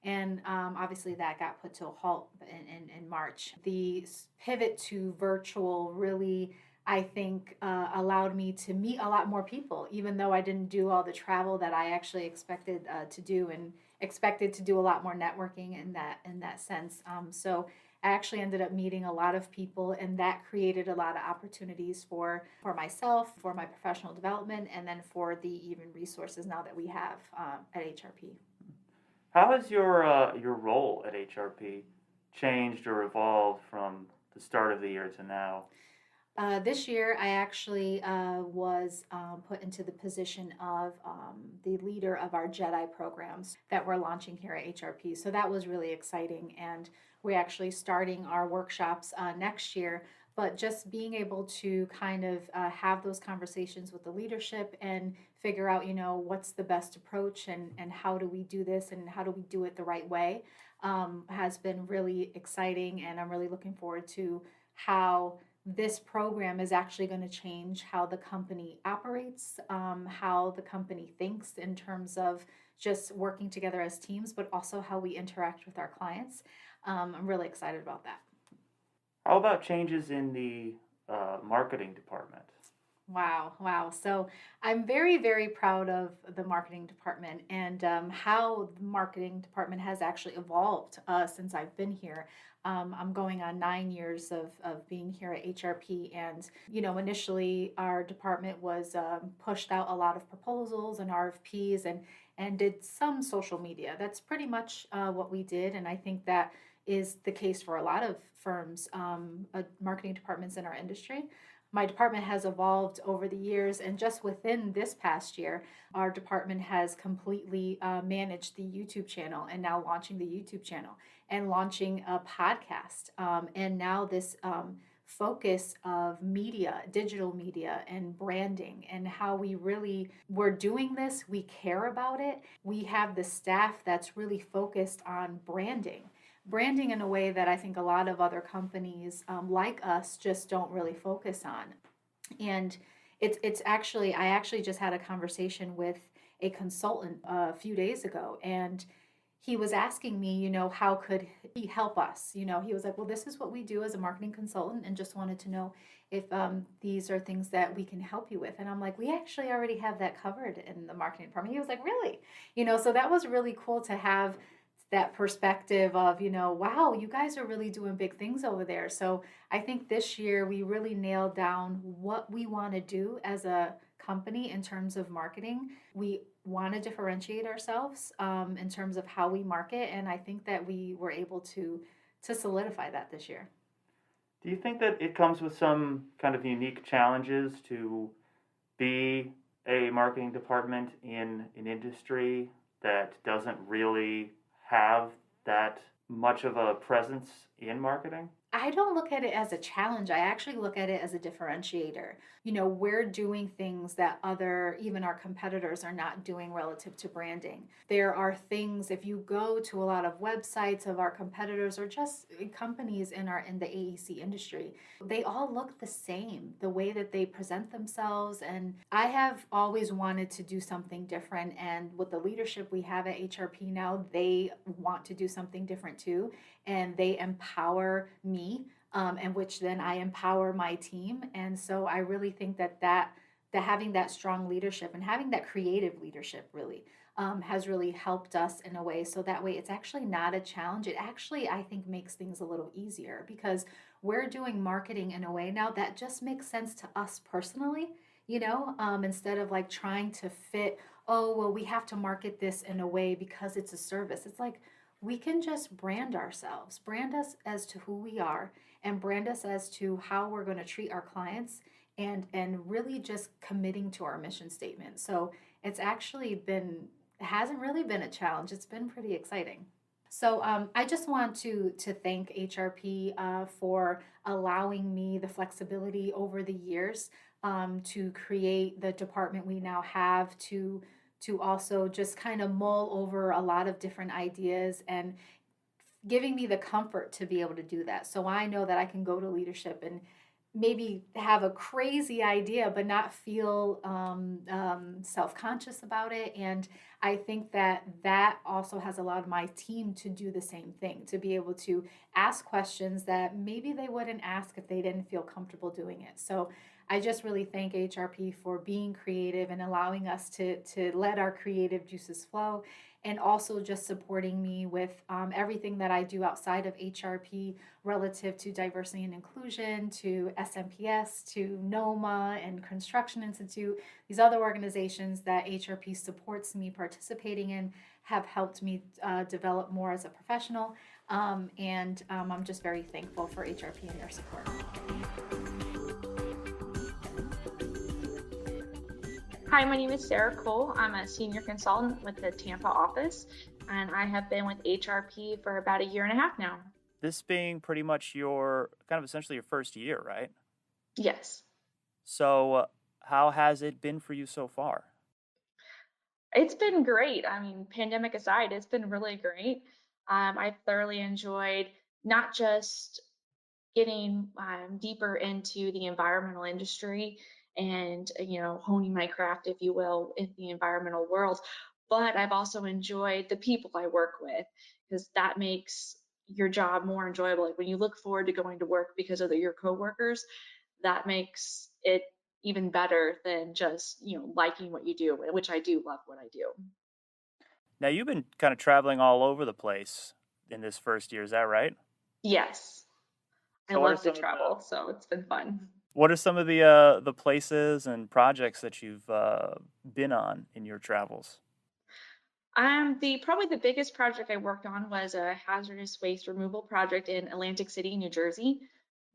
S7: And obviously that got put to a halt in March. The pivot to virtual really, I think, allowed me to meet a lot more people, even though I didn't do all the travel that I actually expected to do, and expected to do a lot more networking in that sense. So I actually ended up meeting a lot of people, and that created a lot of opportunities for myself, for my professional development, and then for the even resources now that we have at HRP.
S1: How has your role at HRP changed or evolved from the start of the year to now?
S7: This year, I actually was put into the position of the leader of our Jedi programs that we're launching here at HRP. So that was really exciting, and we're actually starting our workshops next year. But just being able to kind of have those conversations with the leadership and figure out, what's the best approach and how do we do this and how do we do it the right way has been really exciting. And I'm really looking forward to how this program is actually going to change how the company operates, how the company thinks in terms of just working together as teams, but also how we interact with our clients. I'm really excited about that.
S1: How about changes in the marketing department?
S7: Wow. So I'm very, very proud of the marketing department and how the marketing department has actually evolved since I've been here. I'm going on 9 years of being here at HRP, and initially our department was pushed out a lot of proposals and RFPs and did some social media. That's pretty much what we did, and I think that is the case for a lot of firms, marketing departments in our industry. My department has evolved over the years, and just within this past year, our department has completely managed the YouTube channel, and now launching the YouTube channel and launching a podcast, and now this focus of media, digital media, and branding, and how we're doing this. We care about it. We have the staff that's really focused on branding in a way that I think a lot of other companies like us just don't really focus on. And it's actually, I actually just had a conversation with a consultant a few days ago, and he was asking me, how could he help us? He was like, well, this is what we do as a marketing consultant, and just wanted to know if these are things that we can help you with. And I'm like, we actually already have that covered in the marketing department. He was like, really? So that was really cool to have that perspective of, wow, you guys are really doing big things over there. So I think this year we really nailed down what we want to do as a company in terms of marketing. We want to differentiate ourselves in terms of how we market, and I think that we were able to solidify that this year.
S1: Do you think that it comes with some kind of unique challenges to be a marketing department in an industry that doesn't really have that much of a presence in marketing?
S7: I don't look at it as a challenge. I actually look at it as a differentiator. We're doing things that even our competitors are not doing relative to branding. There are things, if you go to a lot of websites of our competitors or just companies in the AEC industry, they all look the same, the way that they present themselves. And I have always wanted to do something different. And with the leadership we have at HRP now, they want to do something different too. And they empower me, and which then I empower my team. And so I really think that having that strong leadership and having that creative leadership really has really helped us in a way. So that way it's actually not a challenge. It actually, I think, makes things a little easier because we're doing marketing in a way now that just makes sense to us personally, instead of like trying to fit, oh, well, we have to market this in a way because it's a service. It's like, we can just brand ourselves, brand us as to who we are, and brand us as to how we're going to treat our clients, and really just committing to our mission statement. So it's actually hasn't really been a challenge. It's been pretty exciting. So I just want to thank HRP for allowing me the flexibility over the years to create the department we now have, to also just kind of mull over a lot of different ideas and giving me the comfort to be able to do that. So I know that I can go to leadership and maybe have a crazy idea, but not feel self-conscious about it. And I think that also has allowed my team to do the same thing, to be able to ask questions that maybe they wouldn't ask if they didn't feel comfortable doing it. So I just really thank HRP for being creative and allowing us to let our creative juices flow, and also just supporting me with everything that I do outside of HRP relative to diversity and inclusion, to SMPS, to NOMA and Construction Institute. These other organizations that HRP supports me participating in have helped me develop more as a professional. And I'm just very thankful for HRP and their support.
S8: Hi, my name is Sarah Cole. I'm a senior consultant with the Tampa office, and I have been with HRP for about 1.5 years now.
S1: This being pretty much your, kind of essentially your first year, right?
S8: Yes.
S1: So how has it been for you so far?
S8: It's been great. I mean, pandemic aside, it's been really great. I've thoroughly enjoyed not just getting deeper into the environmental industry and honing my craft, if you will, in the environmental world, but I've also enjoyed the people I work with, because that makes your job more enjoyable. Like when you look forward to going to work because of your coworkers, that makes it even better than just liking what you do, which I do love what I do.
S1: Now you've been kind of traveling all over the place in this first year, is that right?
S8: Yes.
S1: So
S8: I love to travel, so it's been fun.
S1: What are some of the places and projects that you've been on in your travels?
S8: Probably the biggest project I worked on was a hazardous waste removal project in Atlantic City, New Jersey.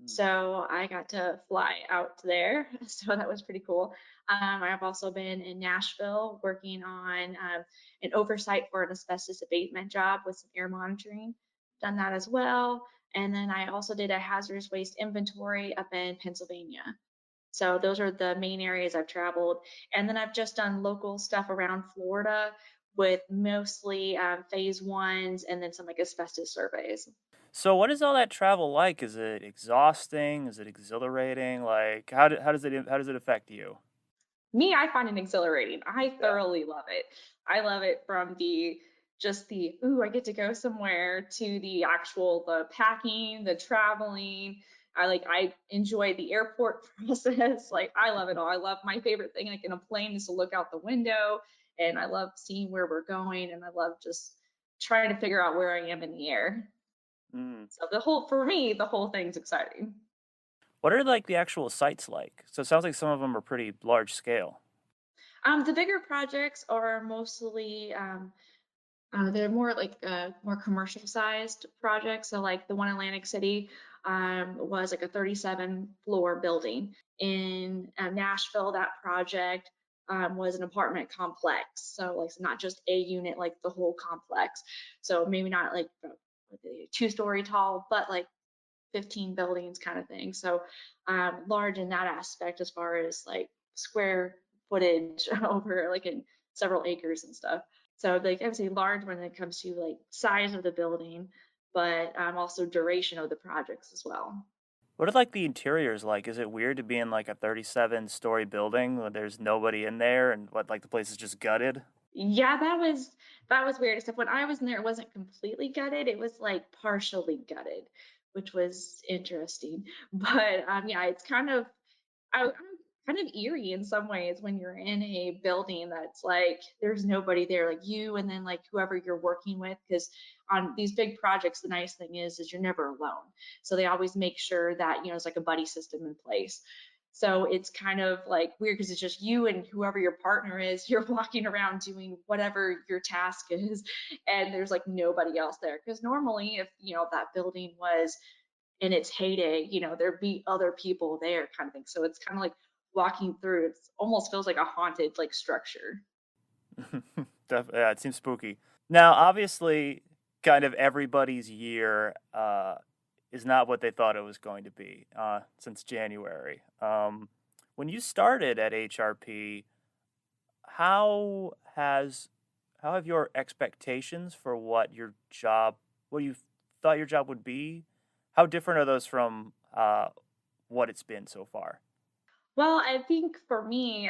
S8: So I got to fly out there, so that was pretty cool. I've also been in Nashville working on an oversight for an asbestos abatement job with some air monitoring. Done that as well. And then I also did a hazardous waste inventory up in Pennsylvania. So those are the main areas I've traveled. And then I've just done local stuff around Florida with mostly phase ones and then some like asbestos surveys.
S1: So what is all that travel like? Is it exhausting? Is it exhilarating? Like how does it affect you?
S8: Me, I find it exhilarating. I thoroughly love it. I love it from the just the, ooh, I get to go somewhere, to the actual, the packing, the traveling. I enjoy the airport process. Like, I love it all. I love, my favorite thing like in a plane is to look out the window, and I love seeing where we're going, and I love just trying to figure out where I am in the air.
S1: Mm.
S8: So for me, the whole thing's exciting.
S1: What are like the actual sites like? So it sounds like some of them are pretty large scale.
S8: The bigger projects are mostly they're more like more commercial sized projects. So like the one in Atlantic City was like a 37 floor building. In Nashville, that project was an apartment complex. So like not just a unit, like the whole complex. So maybe not like a 2-story tall, but like 15 buildings kind of thing. So large in that aspect as far as like square footage over like in several acres and stuff. So like I would say large when it comes to like size of the building, but also duration of the projects as well.
S1: What are like the interiors like? Is it weird to be in like a 37-story building where there's nobody in there and what, like the place is just gutted?
S8: Yeah, that was weird. Except when I was in there, it wasn't completely gutted. It was like partially gutted, which was interesting. But yeah, it's kind of I'm kind of eerie in some ways when you're in a building that's like there's nobody there, like you and then like whoever you're working with. Because on these big projects, the nice thing is you're never alone. So they always make sure that it's like a buddy system in place. So it's kind of like weird because it's just you and whoever your partner is. You're walking around doing whatever your task is, and there's like nobody else there. Because normally, if that building was in its heyday, there'd be other people there kind of thing. So it's kind of like walking through, it almost feels like a haunted like structure.
S1: Yeah, it seems spooky. Now, obviously, kind of everybody's year is not what they thought it was going to be since January. When you started at HRP, how has how have your expectations for what you thought your job would be, how different are those from what it's been so far?
S8: Well, I think for me,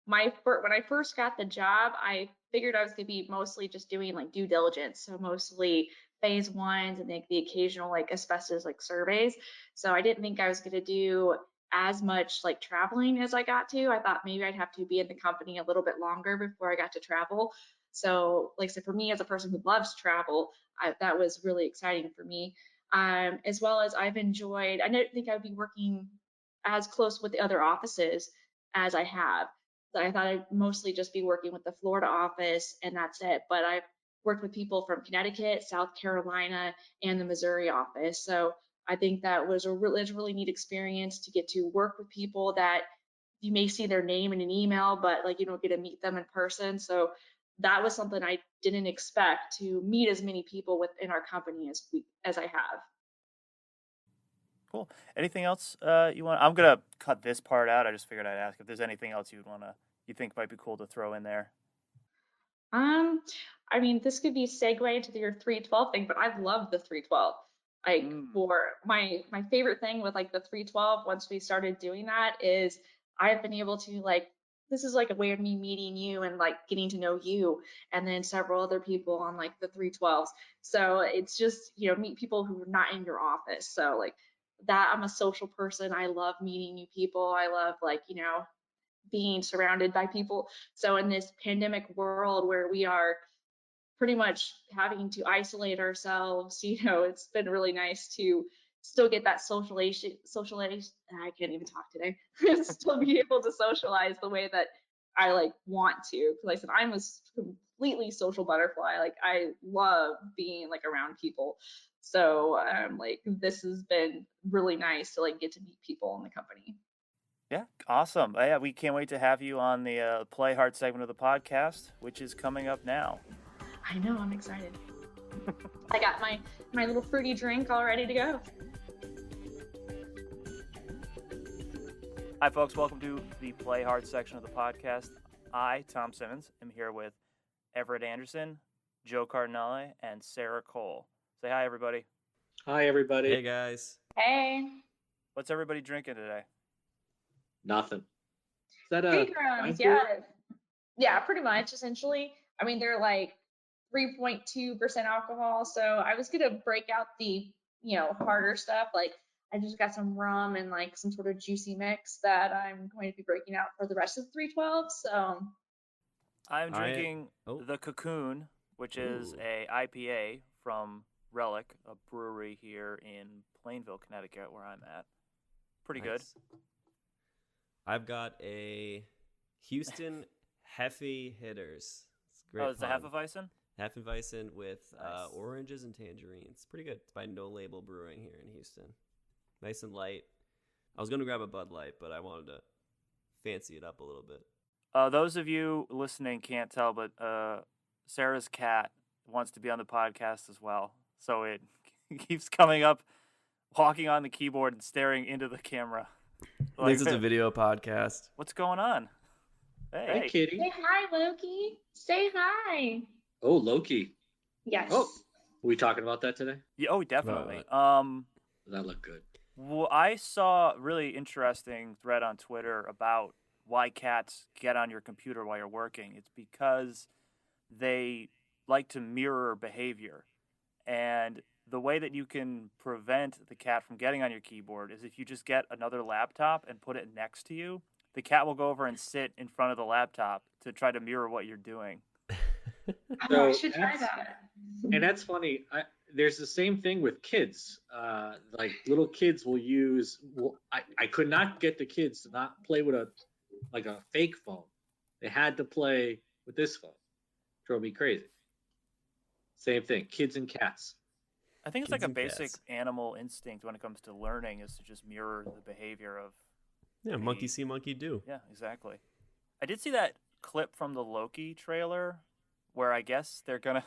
S8: when I first got the job, I figured I was going to be mostly just doing like due diligence, so mostly phase ones and like the occasional like asbestos like surveys. So I didn't think I was going to do as much like traveling as I got to. I thought maybe I'd have to be in the company a little bit longer before I got to travel. So, like I said, for me as a person who loves travel, that was really exciting for me. As well as I've enjoyed. I didn't think I would be working as close with the other offices as I have. So I thought I'd mostly just be working with the Florida office and that's it. But I've worked with people from Connecticut, South Carolina, and the Missouri office. So I think that was a really neat experience to get to work with people that you may see their name in an email, but like you don't get to meet them in person. So that was something I didn't expect, to meet as many people within our company as I have.
S1: Cool. Anything else you want? I'm gonna cut this part out. I just figured I'd ask if there's anything else you think might be cool to throw in there.
S8: Um, I mean, this could be segue into your 312 thing, but I've loved the 312. Like
S1: Mm.
S8: for my favorite thing with like the 312, once we started doing that, is I've been able to like this is like a way of me meeting you and like getting to know you and then several other people on like the 312s. So it's just, meet people who are not in your office. So like that, I'm a social person. I love meeting new people. I love like, being surrounded by people. So in this pandemic world where we are pretty much having to isolate ourselves, it's been really nice to still get that socialization. I can't even talk today. Still be able to socialize the way that I like want to. Because like I said, I'm a completely social butterfly. Like I love being like around people. So like this has been really nice to like get to meet people in the company.
S1: Yeah, awesome. Yeah, we can't wait to have you on the Play Hard segment of the podcast, which is coming up now.
S8: I know, I'm excited. I got my little fruity drink all ready to go.
S1: Hi, folks. Welcome to the Play Hard section of the podcast. I, Tom Simmons, am here with Everett Anderson, Joe Cardinale, and Sarah Cole. Say hi, everybody.
S9: Hi, everybody.
S10: Hey, guys.
S8: Hey.
S1: What's everybody drinking today?
S9: Nothing. Is that a
S8: Seagram's, yeah. Yeah, pretty much, essentially. I mean, they're like 3.2% alcohol. So I was gonna break out the, harder stuff. Like I just got some rum and like some sort of juicy mix that I'm going to be breaking out for the rest of the 312. So
S1: I'm drinking
S10: Oh.
S1: the Cocoon, which is
S10: Ooh.
S1: a IPA from Relic, a brewery here in Plainville, Connecticut, where I'm at. Pretty good.
S10: Nice. I've got a Houston Heffy Hitters. It's great.
S1: Oh, it's the
S10: pun.
S1: Hefeweizen?
S10: Hefeweizen with
S1: Nice.
S10: oranges and tangerines. Pretty good. It's by No Label Brewing here in Houston. Nice and light. I was going to grab a Bud Light, but I wanted to fancy it up a little bit.
S1: Those of you listening can't tell, but Sarah's cat wants to be on the podcast as well. So it keeps coming up, walking on the keyboard and staring into the camera.
S10: Thinks it's a video podcast.
S1: What's going on?
S9: Hey,
S1: Hey.
S9: kitty.
S8: say hi, Loki. Say hi.
S9: Oh, Loki.
S8: Yes.
S9: Oh, are we talking about that today?
S1: Yeah, oh, definitely.
S9: That looked good.
S1: Well, I saw a really interesting thread on Twitter about why cats get on your computer while you're working. It's because they like to mirror behavior. And the way that you can prevent the cat from getting on your keyboard is if you just get another laptop and put it next to you. The cat will go over and sit in front of the laptop to try to mirror what you're doing.
S8: Oh, I
S9: So
S8: should try
S9: that's-
S8: that.
S9: And that's funny. There's the same thing with kids. Like little kids will use. I could not get the kids to not play with a fake phone. They had to play with this phone. Drove me crazy. Same thing. Kids and cats.
S1: I think it's
S10: Kids
S1: like a
S10: and
S1: basic
S10: cats.
S1: animal instinct when it comes to learning is to just mirror the behavior of.
S10: Yeah, monkey see, monkey do.
S1: Yeah, exactly. I did see that clip from the Loki trailer where I guess they're gonna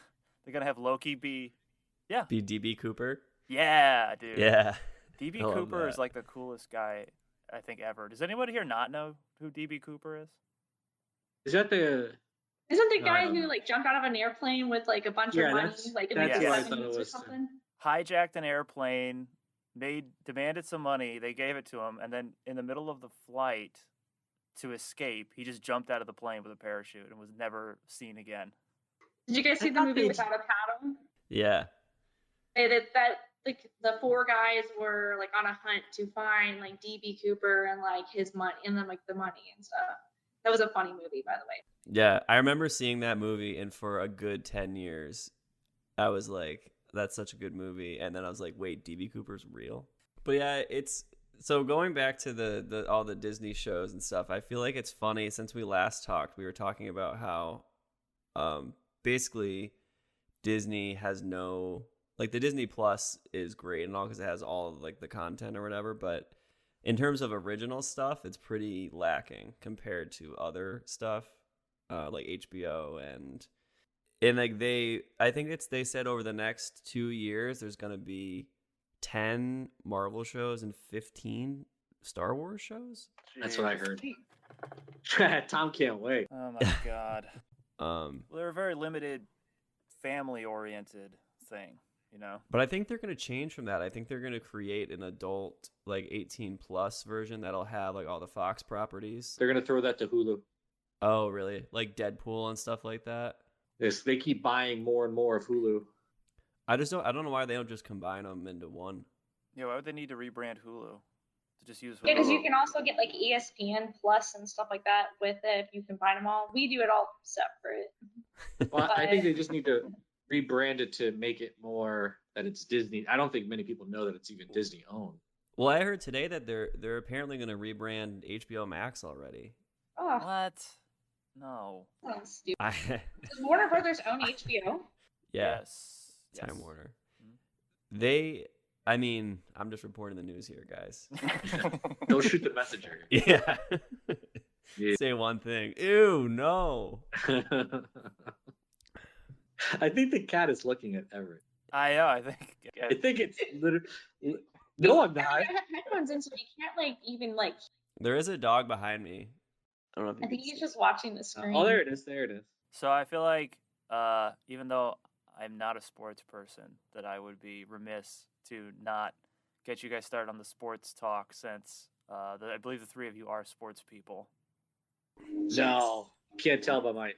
S1: have Loki be.
S10: Be DB Cooper.
S1: Yeah, dude.
S10: Yeah.
S1: DB
S10: I love
S1: Cooper is
S10: that.
S1: like the coolest guy I think ever. Does anybody here not know who DB Cooper is?
S9: Is that the?
S8: Isn't the
S9: No, I
S8: guy
S9: don't
S8: who
S9: know.
S8: like jumped out of an airplane with like a bunch
S9: Yeah,
S8: of money,
S9: that's-
S8: like in
S1: that's
S8: the
S1: what I
S8: 70s
S9: thought it
S8: or
S9: was, too.
S8: something?
S1: Hijacked an airplane, demanded some money, they gave it to him, and then in the middle of the flight to escape, he just jumped out of the plane with a parachute and was never seen again.
S8: Did you guys see the
S9: thought
S8: movie
S9: they-
S8: Without a Paddle?
S10: Yeah.
S8: That like the four guys were like on a hunt to find like DB Cooper and like his money and then like the money and stuff. That was a funny movie, by the way.
S10: Yeah. I remember seeing that movie, and for a good 10 years, I was like, that's such a good movie. And then I was like, wait, DB Cooper's real? But yeah, it's. So going back to the all the Disney shows and stuff, I feel like it's funny. Since we last talked, we were talking about how basically Disney has no, like, the Disney Plus is great and all because it has all of, like, the content or whatever, but in terms of original stuff, it's pretty lacking compared to other stuff like HBO and like I think they said over the next 2 years there's gonna be 10 Marvel shows and 15 Star Wars shows.
S9: That's what I heard. Tom can't wait.
S1: Oh my god.
S10: Well,
S1: Well, they're a very limited, family-oriented thing, you know?
S10: but I think they're gonna change from that. I think they're gonna create an adult, like 18 plus version that'll have like all the Fox properties.
S9: They're gonna throw that to Hulu.
S10: Oh, really? Like Deadpool and stuff like that.
S9: They keep buying more and more of Hulu.
S10: I don't know why they don't just combine them into one.
S1: Yeah, why would they need to rebrand Hulu? To just use
S8: Yeah, because
S1: Hulu?
S8: you can also get like ESPN Plus and stuff like that with it if you combine them all. We do it all separate.
S9: Well, I think they just need to rebrand it to make it more that it's Disney. I don't think many people know that it's even Disney owned.
S10: Well, I heard today that they're apparently going to rebrand HBO Max already.
S8: Oh,
S1: What? No.
S8: that's stupid.
S10: I
S8: Does Warner Brothers own HBO?
S10: yeah,
S1: Yes.
S10: Time
S1: Yes.
S10: Warner.
S1: Mhm.
S10: I mean, I'm just reporting the news here, guys.
S9: Don't shoot the messenger.
S10: Yeah.
S9: Yeah.
S10: Say one thing. Ew, no.
S9: I think the cat is looking at Everett.
S1: I know, I think.
S9: I think it's literally. No, I'm
S8: I
S9: not.
S8: have headphones in, so you can't like even like.
S10: There is a dog behind me. I don't know if you
S8: I think
S10: can
S8: he's
S10: see.
S8: just watching the screen.
S9: Oh, there it is. There it is.
S1: So I feel like, even though I'm not a sports person, that I would be remiss to not get you guys started on the sports talk since I believe the three of you are sports people.
S9: No, can't tell by my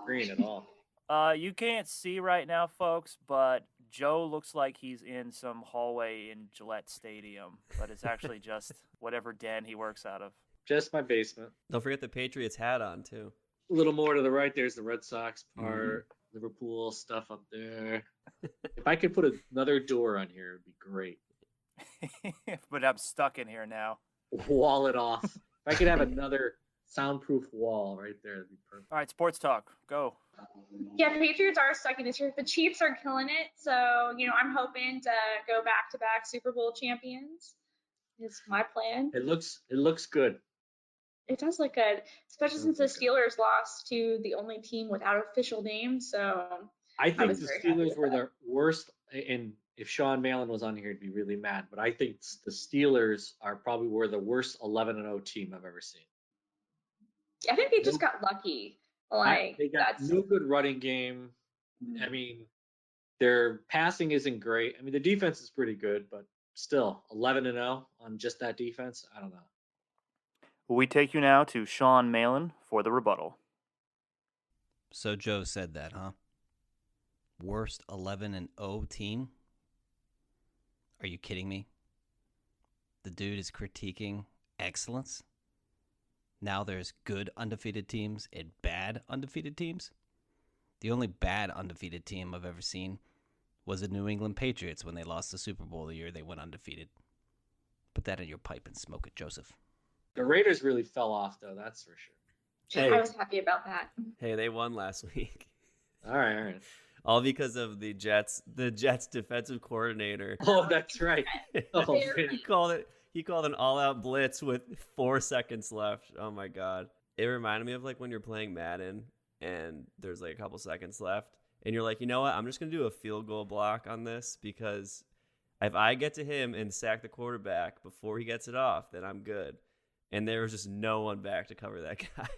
S9: screen at all.
S1: You can't see right now, folks, but Joe looks like he's in some hallway in Gillette Stadium, but it's actually just whatever den he works out of.
S9: Just my basement.
S10: Don't forget the Patriots hat on too.
S9: A little more to the right, there's the Red Sox part, Liverpool stuff up there. If I could put another door on here, it'd be great.
S1: But I'm stuck in here now.
S9: Wall it off. If I could have another soundproof wall right there, that'd be perfect.
S1: All right, sports talk. Go.
S8: Yeah, the Patriots are stuck in this year. The Chiefs are killing it. So, I'm hoping to go back-to-back Super Bowl champions. Is my plan.
S9: It looks good.
S8: It does look good, especially since the Steelers lost to the only team without official name. So
S9: I think
S8: was
S9: the
S8: very happy
S9: Steelers
S8: with
S9: were
S8: that.
S9: the worst, and if Sean Malin was on here, he'd be really mad. But I think the Steelers were the worst 11-0 team I've ever seen.
S8: I think they just got lucky.
S9: They got no good running game. I mean, their passing isn't great. I mean, the defense is pretty good, but still 11-0 on just that defense. I don't know.
S1: We take you now to Sean Malin for the rebuttal.
S11: So Joe said that, huh? Worst 11-0 team? Are you kidding me? The dude is critiquing excellence? Now there's good undefeated teams and bad undefeated teams? The only bad undefeated team I've ever seen was the New England Patriots when they lost the Super Bowl the year they went undefeated. Put that in your pipe and smoke it, Joseph.
S9: The Raiders really fell off, though. That's for sure.
S10: Hey.
S8: I was happy about that.
S10: Hey, they won last week.
S9: All right.
S10: All because of the Jets defensive coordinator.
S9: Oh, that's right. Oh, man.
S10: He called an all-out blitz with 4 seconds left. Oh my god. It reminded me of like when you're playing Madden and there's like a couple seconds left and you're like, you know what? I'm just going to do a field goal block on this because if I get to him and sack the quarterback before he gets it off, then I'm good. And there was just no one back to cover that guy.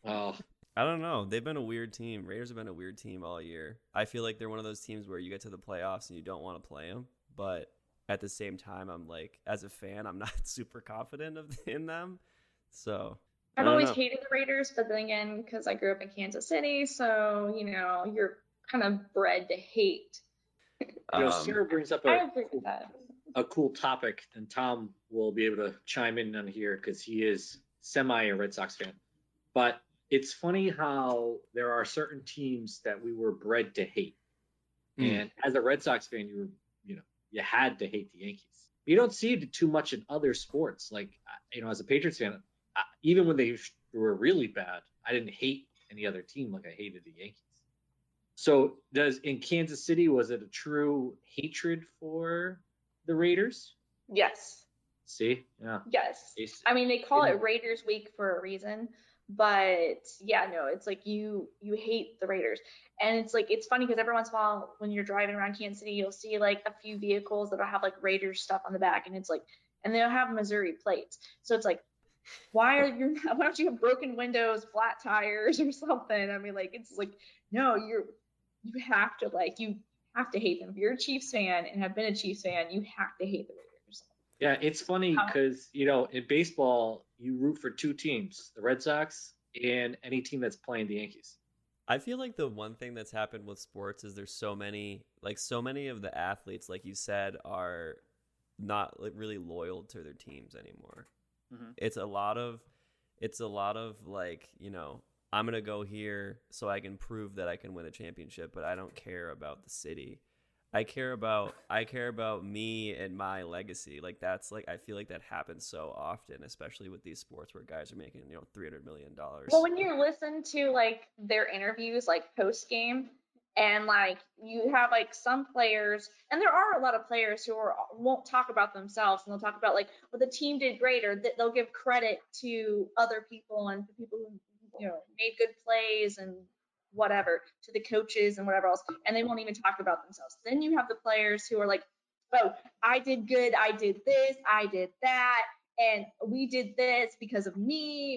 S9: Oh.
S10: I don't know. They've been a weird team. Raiders have been a weird team all year. I feel like they're one of those teams where you get to the playoffs and you don't want to play them. But at the same time, I'm like, as a fan, I'm not super confident in them. So
S8: I've always hated the Raiders, but then again, because I grew up in Kansas City, so, you're kind of bred to hate.
S9: Sarah brings up
S8: I agree with that.
S9: a cool topic, and Tom will be able to chime in on here because he is semi a Red Sox fan. But it's funny how there are certain teams that we were bred to hate. And as a Red Sox fan, you had to hate the Yankees. You don't see it too much in other sports. Like, as a Patriots fan, even when they were really bad, I didn't hate any other team like I hated the Yankees. So in Kansas City, was it a true hatred for the Raiders?
S8: Yes.
S9: See? Yeah.
S8: Yes. I mean, they call it Raiders Week for a reason, but yeah, no, it's like you hate the Raiders. And it's like, it's funny because every once in a while when you're driving around Kansas City, you'll see like a few vehicles that'll have like Raiders stuff on the back, and it's like, and they'll have Missouri plates. So it's like, why don't you have broken windows, flat tires or something? I mean, like, it's like, no, you have to hate them. If you're a Chiefs fan and have been a Chiefs fan, you have to hate the Raiders.
S9: Yeah, it's funny because, in baseball, you root for two teams, the Red Sox and any team that's playing the Yankees.
S10: I feel like the one thing that's happened with sports is there's so many of the athletes, like you said, are not like really loyal to their teams anymore. Mm-hmm. It's a lot of like, I'm going to go here so I can prove that I can win a championship, but I don't care about the city. I care about me and my legacy. Like, that's like, I feel like that happens so often, especially with these sports where guys are making, $300 million.
S8: Well, when you listen to like their interviews, like post game, and like you have like some players, and there are a lot of players who won't talk about themselves, and they'll talk about like, well, the team did great, or they'll give credit to other people and the people who made good plays and whatever, to the coaches and whatever else, and they won't even talk about themselves. Then you have the players who are like, oh, I did good, I did this, I did that, and we did this because of me.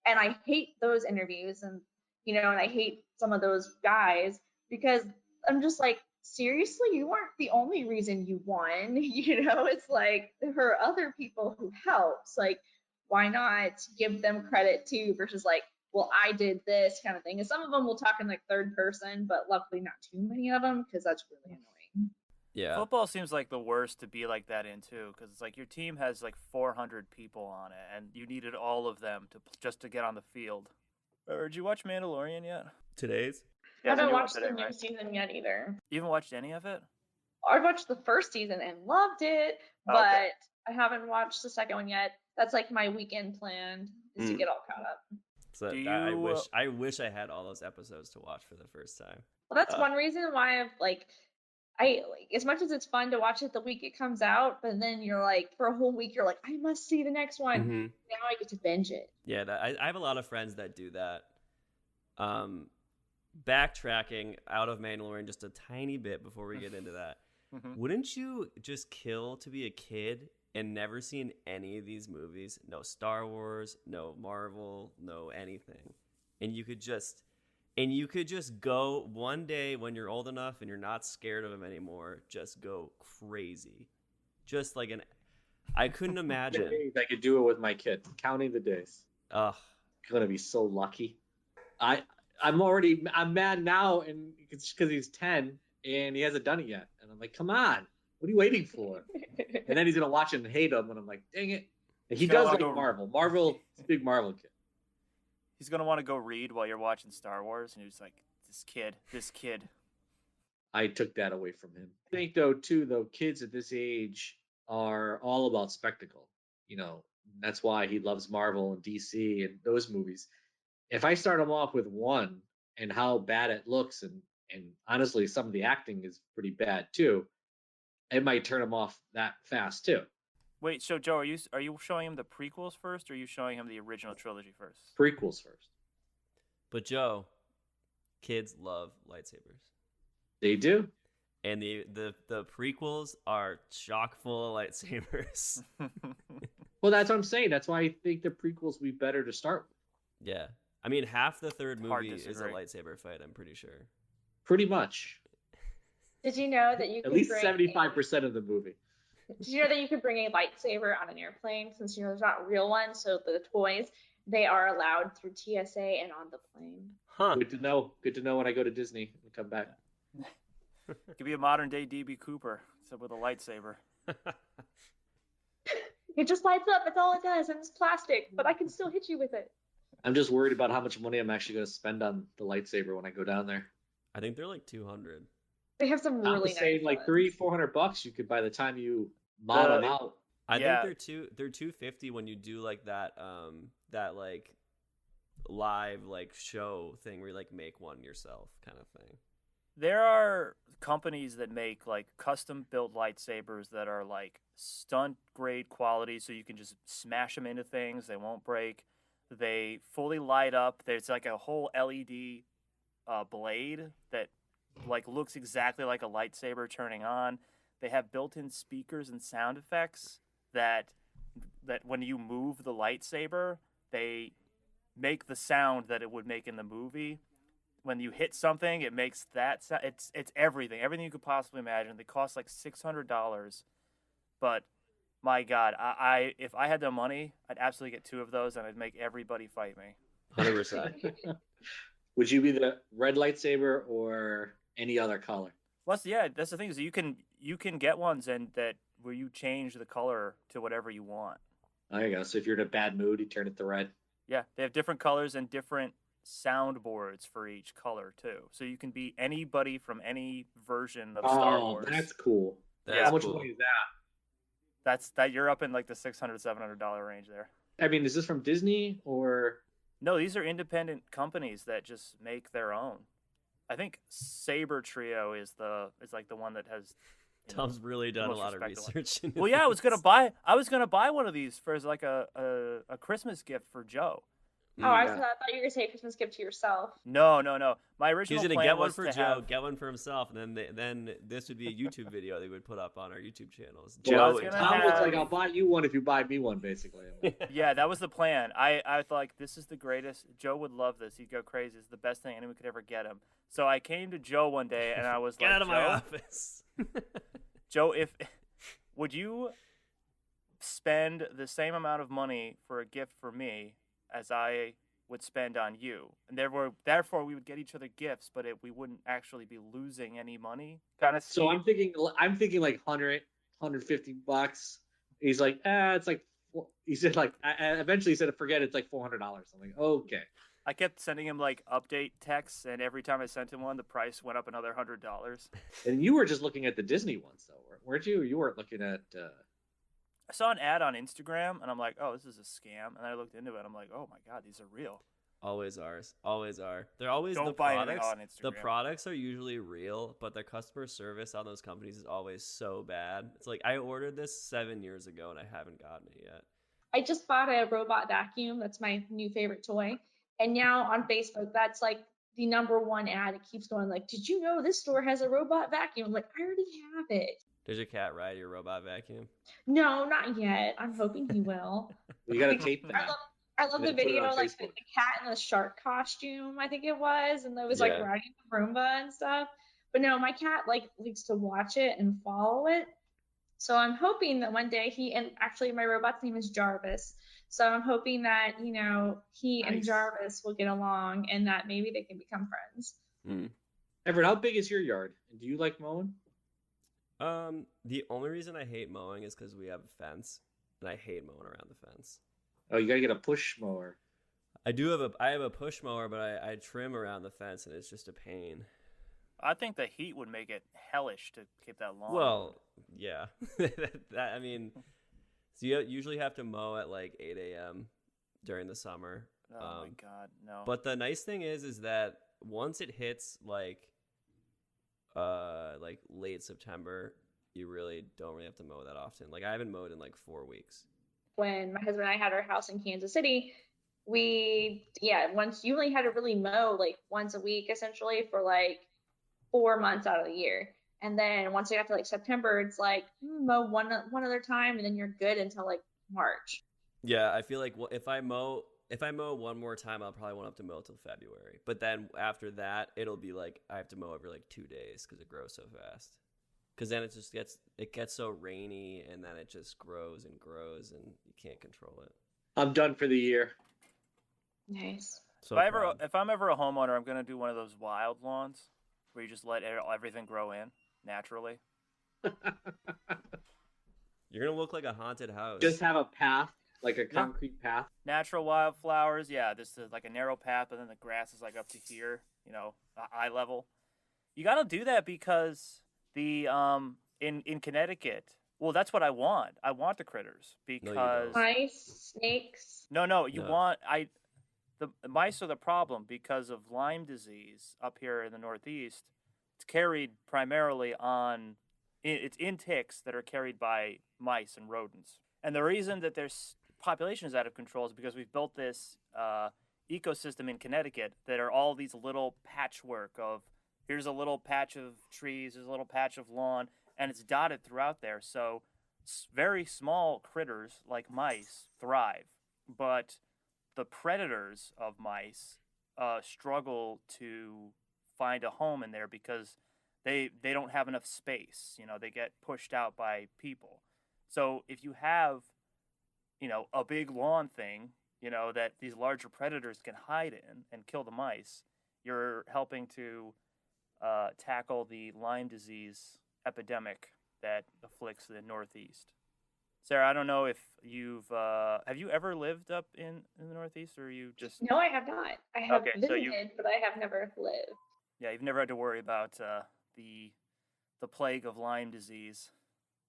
S8: And I hate those interviews, and and I hate some of those guys because I'm just like, seriously, you weren't the only reason you won. It's like there are other people who helped. Like, why not give them credit too, versus like, well, I did this kind of thing. And some of them will talk in like third person, but luckily not too many of them because that's really annoying.
S10: Yeah.
S1: Football seems like the worst to be like that in too, because it's like your team has like 400 people on it, and you needed all of them just to get on the field. Did you watch Mandalorian yet?
S10: Today's?
S8: I haven't watched the new season yet either.
S1: You haven't watched any of it?
S8: I watched the first season and loved it, but I haven't watched the second one yet. That's like my weekend plan is to get all caught up.
S10: So I wish I had all those episodes to watch for the first time.
S8: Well, that's one reason why I as much as it's fun to watch it the week it comes out, but then you're like for a whole week you're like, I must see the next one.
S10: Mm-hmm.
S8: Now I get to binge it.
S10: Yeah, I have a lot of friends that do that. Backtracking out of Mandalorian just a tiny bit before we get into that. Wouldn't you just kill to be a kid and never seen any of these movies? No Star Wars, no Marvel, no anything. And you could just go one day when you're old enough and you're not scared of them anymore, just go crazy. Just like I couldn't imagine.
S9: I could do it with my kid, counting the days.
S10: Ugh.
S9: Gonna be so lucky. I'm mad now, and it's because he's 10 and he hasn't done it yet. And I'm like, come on, what are you waiting for? And then he's gonna watch it and hate him, and I'm like, dang it. And he does like Marvel. Marvel's a big Marvel kid.
S1: He's gonna want to go read while you're watching Star Wars, and he's like, this kid.
S9: I took that away from him. I think though, kids at this age are all about spectacle. You know, that's why he loves Marvel and DC and those movies. If I start him off with one and how bad it looks, and honestly, some of the acting is pretty bad too, it might turn him off that fast too.
S1: Wait, so Joe, are you showing him the prequels first, or are you showing him the original trilogy first?
S9: Prequels first.
S10: But Joe, kids love lightsabers.
S9: They do.
S10: And the prequels are chock full of lightsabers.
S9: Well, that's what I'm saying. That's why I think the prequels would be better to start with.
S10: Yeah. I mean, half the third movie is a lightsaber fight, I'm pretty sure.
S9: Pretty much.
S8: Did you know that you
S9: could at least 75% of the movie?
S8: Did you know that you could bring a lightsaber on an airplane since there's not real ones, so the toys they are allowed through TSA and on the plane.
S10: Huh.
S9: Good to know. Good to know when I go to Disney and come back.
S1: Could be a modern day DB Cooper, except with a lightsaber.
S8: It just lights up. That's all it does, and it's plastic, but I can still hit you with it.
S9: I'm just worried about how much money I'm actually going to spend on the lightsaber when I go down there.
S10: I think they're like 200.
S8: They have some really nice ones.
S9: Like $300-400 you could by the time you mod them out.
S10: I think they're $250 when you do like that like live like show thing where you like make one yourself kind of thing.
S1: There are companies that make like custom built lightsabers that are like stunt grade quality, so you can just smash them into things, they won't break. They fully light up. There's like a whole LED blade that like looks exactly like a lightsaber turning on. They have built-in speakers and sound effects that when you move the lightsaber, they make the sound that it would make in the movie. When you hit something, it makes that sound. It's everything you could possibly imagine. They cost like $600, but my God, if I had the money, I'd absolutely get 2 of those, and I'd make everybody fight me.
S10: 100%.
S9: Would you be the red lightsaber or any other color?
S1: Well, that's the thing is you can get ones where you change the color to whatever you want.
S9: There you go. So if you're in a bad mood, you turn it to red.
S1: Yeah, they have different colors and different soundboards for each color too. So you can be anybody from any version of Star Wars.
S9: Oh, that's cool.
S10: How
S9: much money is that?
S1: That you're up in like the $600-700 range there.
S9: I mean, is this from Disney or?
S1: No, these are independent companies that just make their own. I think Saber Trio is like the one that has.
S10: Tom's really done a lot of research.
S1: Well, yeah, I was gonna buy one of these for like a Christmas gift for Joe.
S8: Oh, I thought you were gonna say a Christmas gift to yourself.
S1: No. My original
S10: He's gonna
S1: plan
S10: get one
S1: was
S10: for
S1: to
S10: Joe,
S1: have...
S10: get one for himself, and then this would be a YouTube video they would put up on our YouTube channels.
S1: Well,
S9: Tom was like, "I'll buy you one if you buy me one," basically.
S1: Yeah, that was the plan. I thought like this is the greatest. Joe would love this. He'd go crazy. It's the best thing anyone could ever get him. So I came to Joe one day and I was
S10: get
S1: like,
S10: out of my office.
S1: Joe, would you spend the same amount of money for a gift for me as I would spend on you, and therefore we would get each other gifts, but we wouldn't actually be losing any money. Kind of.
S9: So I'm thinking like 150 bucks. He's like, it's like. He said like. Eventually he said, forget it, it's like $400. I'm like, okay.
S1: I kept sending him like update texts, and every time I sent him one, the price went up another $100.
S9: And you were just looking at the Disney ones, though, weren't you? You weren't looking at.
S1: I saw an ad on Instagram, and I'm like, oh, this is a scam. And I looked into it. I'm like, oh my god, these are real.
S10: Always ours. Always are. They're always
S1: Don't
S10: the
S1: buy anything
S10: products.
S1: on Instagram.
S10: The products are usually real, but their customer service on those companies is always so bad. It's like I ordered this 7 years ago and I haven't gotten it yet.
S8: I just bought a robot vacuum. That's my new favorite toy. And now on Facebook, that's like the #1 ad. It keeps going like, did you know this store has a robot vacuum? I'm like, I already have it.
S10: Does your cat ride your robot vacuum?
S8: No, not yet. I'm hoping he will.
S9: You got to tape that.
S8: I love the
S9: Put it
S8: video,
S9: on
S8: like the
S9: Facebook.
S8: cat in the shark costume, I think it was, and it was like
S10: Yeah.
S8: riding the Roomba and stuff. But no, my cat like likes to watch it and follow it. So I'm hoping that one day and actually my robot's name is Jarvis. So I'm hoping that, he and
S9: Nice.
S8: Jarvis will get along and that maybe they can become friends.
S9: Everett, how big is your yard? Do you like mowing?
S10: The only reason I hate mowing is because we have a fence, and I hate mowing around the fence.
S9: Oh, you got to get a push mower.
S10: I have a push mower, but I trim around the fence, and it's just a pain.
S1: I think the heat would make it hellish to keep that lawn.
S10: Well, yeah. I mean, so you usually have to mow at like 8 a.m. during the summer.
S1: Oh my god, no.
S10: But the nice thing is that once it hits like late September, you really don't have to mow that often. Like I haven't mowed in like 4 weeks.
S8: When my husband and I had our house in Kansas City, you only had to really mow like once a week essentially for like 4 months out of the year. And then once you got to like September, it's like mow one other time, and then you're good until like March.
S10: Yeah, I feel like if I mow one more time, I'll probably won't have to mow till February. But then after that, it'll be like I have to mow every like 2 days because it grows so fast. Because then it gets so rainy, and then it just grows, and you can't control it.
S9: I'm done for the year.
S8: Nice.
S10: So
S1: if I'm ever a homeowner, I'm gonna do one of those wild lawns where you just let everything grow in naturally.
S10: You're gonna look like a haunted house.
S9: Just have a path, like a concrete path.
S1: Natural wildflowers, yeah. This is like a narrow path, but then the grass is like up to here, eye level. You got to do that because the in Connecticut, well, that's what I want. I want the critters because
S8: Mice, snakes.
S1: No. The mice are the problem because of Lyme disease up here in the Northeast. It's carried primarily it's in ticks that are carried by mice and rodents. And the reason that there's population is out of control is because we've built this ecosystem in Connecticut that are all these little patchwork of here's a little patch of trees, there's a little patch of lawn, and it's dotted throughout there. So very small critters like mice thrive, but the predators of mice struggle to find a home in there because they don't have enough space. They get pushed out by people. So if you have, a big lawn thing, that these larger predators can hide in and kill the mice, you're helping to tackle the Lyme disease epidemic that afflicts the Northeast. Sarah, I don't know if have you ever lived up in the Northeast, or you just?
S8: No, I have not. I have
S1: Okay, so
S8: visited, but I have never lived.
S1: Yeah, you've never had to worry about the plague of Lyme disease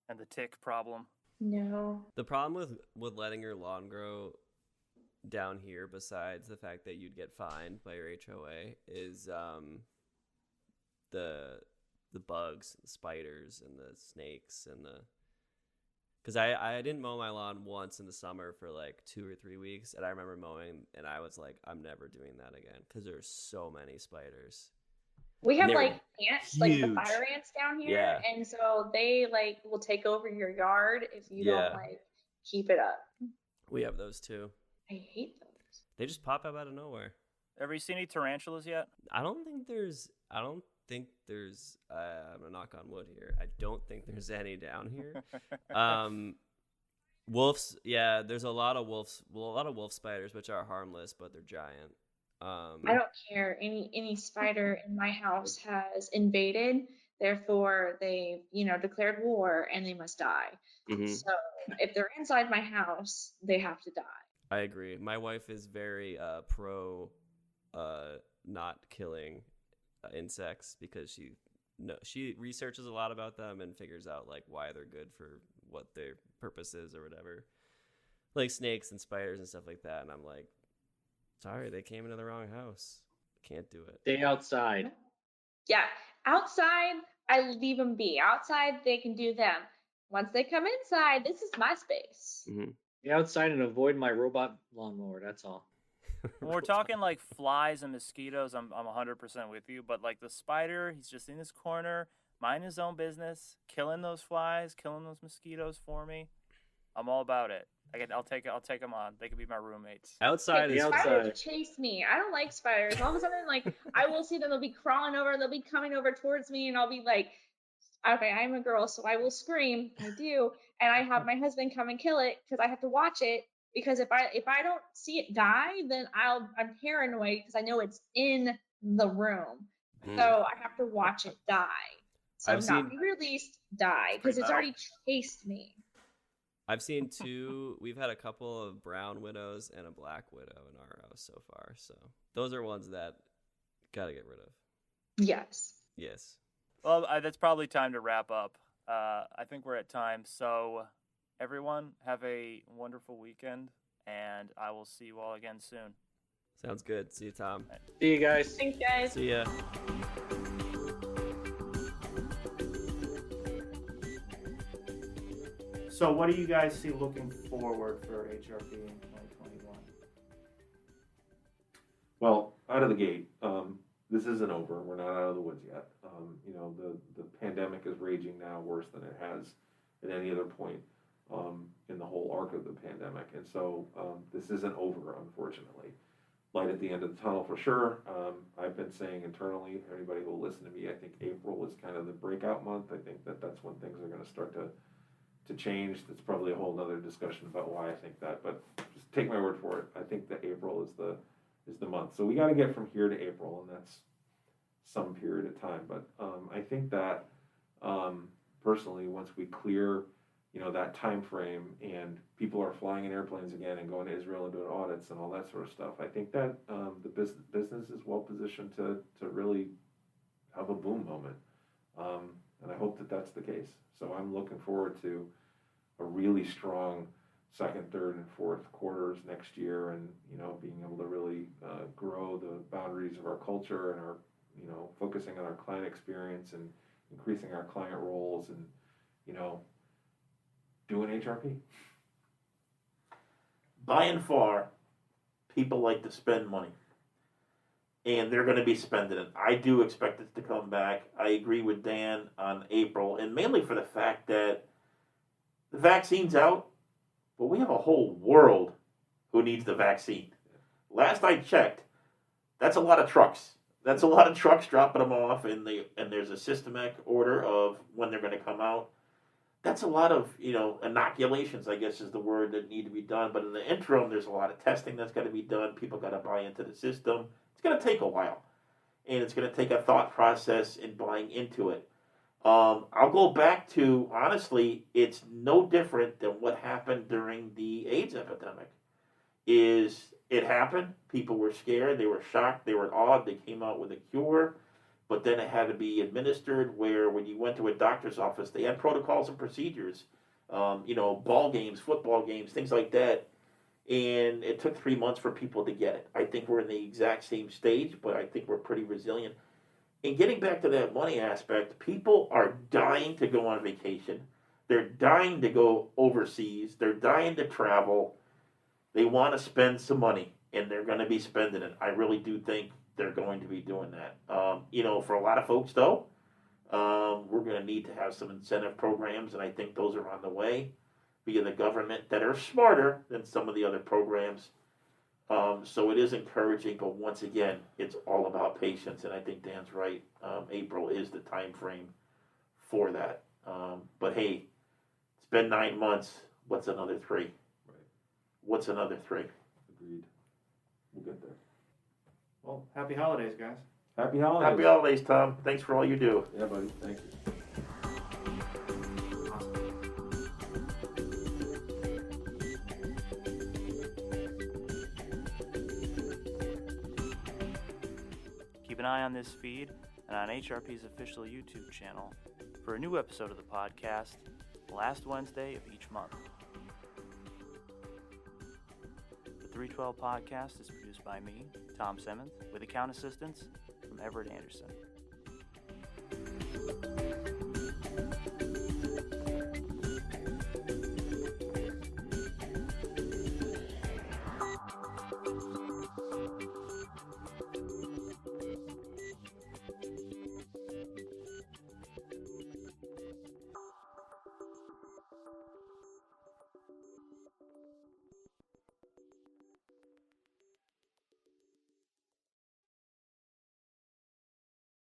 S1: and the tick problem.
S8: No.
S10: The problem with letting your lawn grow down here, besides the fact that you'd get fined by your HOA, is the bugs, the spiders, and the snakes, and because I didn't mow my lawn once in the summer for like 2 or 3 weeks, and I remember mowing, and I was like, I'm never doing that again because there's so many spiders.
S8: We have
S10: They're
S8: like ants, like the
S10: huge.
S8: fire ants down here,
S10: Yeah.
S8: and so they like will take over your yard if you
S10: Yeah.
S8: don't like keep it up.
S10: We have those too.
S8: I hate those.
S10: They just pop up out of nowhere.
S1: Ever you seen any tarantulas yet?
S10: I don't think there's. I'm gonna knock on wood here. I don't think there's any down here. Wolves, yeah, there's a lot of wolf spiders, which are harmless, but they're giant.
S8: I don't care. Any spider in my house has invaded, therefore they, declared war and they must die.
S10: Mhm.
S8: So if they're inside my house, they have to die.
S10: I agree. My wife is very pro not killing insects because she researches a lot about them and figures out like why they're good for what their purpose is or whatever. Like snakes and spiders and stuff like that. And I'm like, sorry, they came into the wrong house. Can't do it.
S9: Stay outside.
S8: Yeah, outside, I leave them be. Outside, they can do them. Once they come inside, this is my space.
S10: Mm-hmm.
S9: Stay outside and avoid my robot lawnmower. That's all.
S1: When we're talking like flies and mosquitoes, I'm 100% with you. But like the spider, he's just in his corner, minding his own business, killing those flies, killing those mosquitoes for me. I'm all about it. I'll take them on. They could be my roommates.
S10: Outside is
S8: spiders chase me. I don't like spiders. All of a sudden, like I will see them. They'll be crawling over. They'll be coming over towards me, and I'll be like, "Okay, I'm a girl, so I will scream. I do, and I have my husband come and kill it because I have to watch it. Because if I don't see it die, then I'm paranoid because I know it's in the room. So I have to watch it die. So be released, die because it's already chased me.
S10: I've seen two. We've had a couple of brown widows and a black widow in our house so far. So those are ones that gotta get rid of.
S8: Yes.
S10: Yes.
S1: Well, that's probably time to wrap up. I think we're at time. So everyone, have a wonderful weekend, and I will see you all again soon.
S10: Sounds good. See you, Tom.
S9: See you guys.
S8: Thanks, guys.
S10: See ya.
S1: So what do you guys see looking forward for HRP in 2021?
S2: Well, out of the gate, this isn't over. We're not out of the woods yet. The pandemic is raging now worse than it has at any other point in the whole arc of the pandemic. And so this isn't over, unfortunately. Light at the end of the tunnel for sure. I've been saying internally, anybody who will listen to me, I think April is kind of the breakout month. I think that's when things are going to start to change. That's probably a whole nother discussion about why I think that, but just take my word for it. I think that April is the month. So we got to get from here to April, and that's some period of time. But I think that personally, once we clear, that time frame and people are flying in airplanes again and going to Israel and doing audits and all that sort of stuff, I think that the business is well positioned to really have a boom moment. And I hope that that's the case. So I'm looking forward to a really strong second, third, and fourth quarters next year, and being able to really grow the boundaries of our culture and our focusing on our client experience and increasing our client roles and doing HRP.
S3: By and far, people like to spend money. And they're going to be spending it. I do expect it to come back. I agree with Dan on April, and mainly for the fact that the vaccine's out, but we have a whole world who needs the vaccine. Last I checked, that's a lot of trucks. That's a lot of trucks dropping them off, and there's a systematic order of when they're going to come out. That's a lot of, inoculations, I guess is the word that need to be done. But in the interim, there's a lot of testing that's got to be done. People got to buy into the system. It's going to take a while, and it's going to take a thought process in buying into it. I'll go back to, honestly, it's no different than what happened during the AIDS epidemic. It happened, people were scared, they were shocked, they were awed, they came out with a cure, but then it had to be administered where when you went to a doctor's office, they had protocols and procedures, ball games, football games, things like that. And it took 3 months for people to get it. I think we're in the exact same stage, but I think we're pretty resilient. And getting back to that money aspect, people are dying to go on vacation. They're dying to go overseas. They're dying to travel. They want to spend some money, and they're going to be spending it. I really do think they're going to be doing that. For a lot of folks, though, we're going to need to have some incentive programs, and I think those are on the way via the government that are smarter than some of the other programs. So it is encouraging, but once again, it's all about patience, and I think Dan's right. April is the time frame for that. But hey, it's been 9 months. What's another 3?
S2: Right.
S3: What's another 3?
S2: Agreed. We'll get there.
S1: Well, happy holidays, guys.
S2: Happy holidays.
S3: Happy holidays, Tom. Thanks for all you do.
S2: Yeah, buddy. Thank you.
S1: Keep an eye on this feed and on HRP's official YouTube channel for a new episode of the podcast, the last Wednesday of each month. The 312 podcast is produced by me, Tom Simmons, with account assistance from Everett Anderson.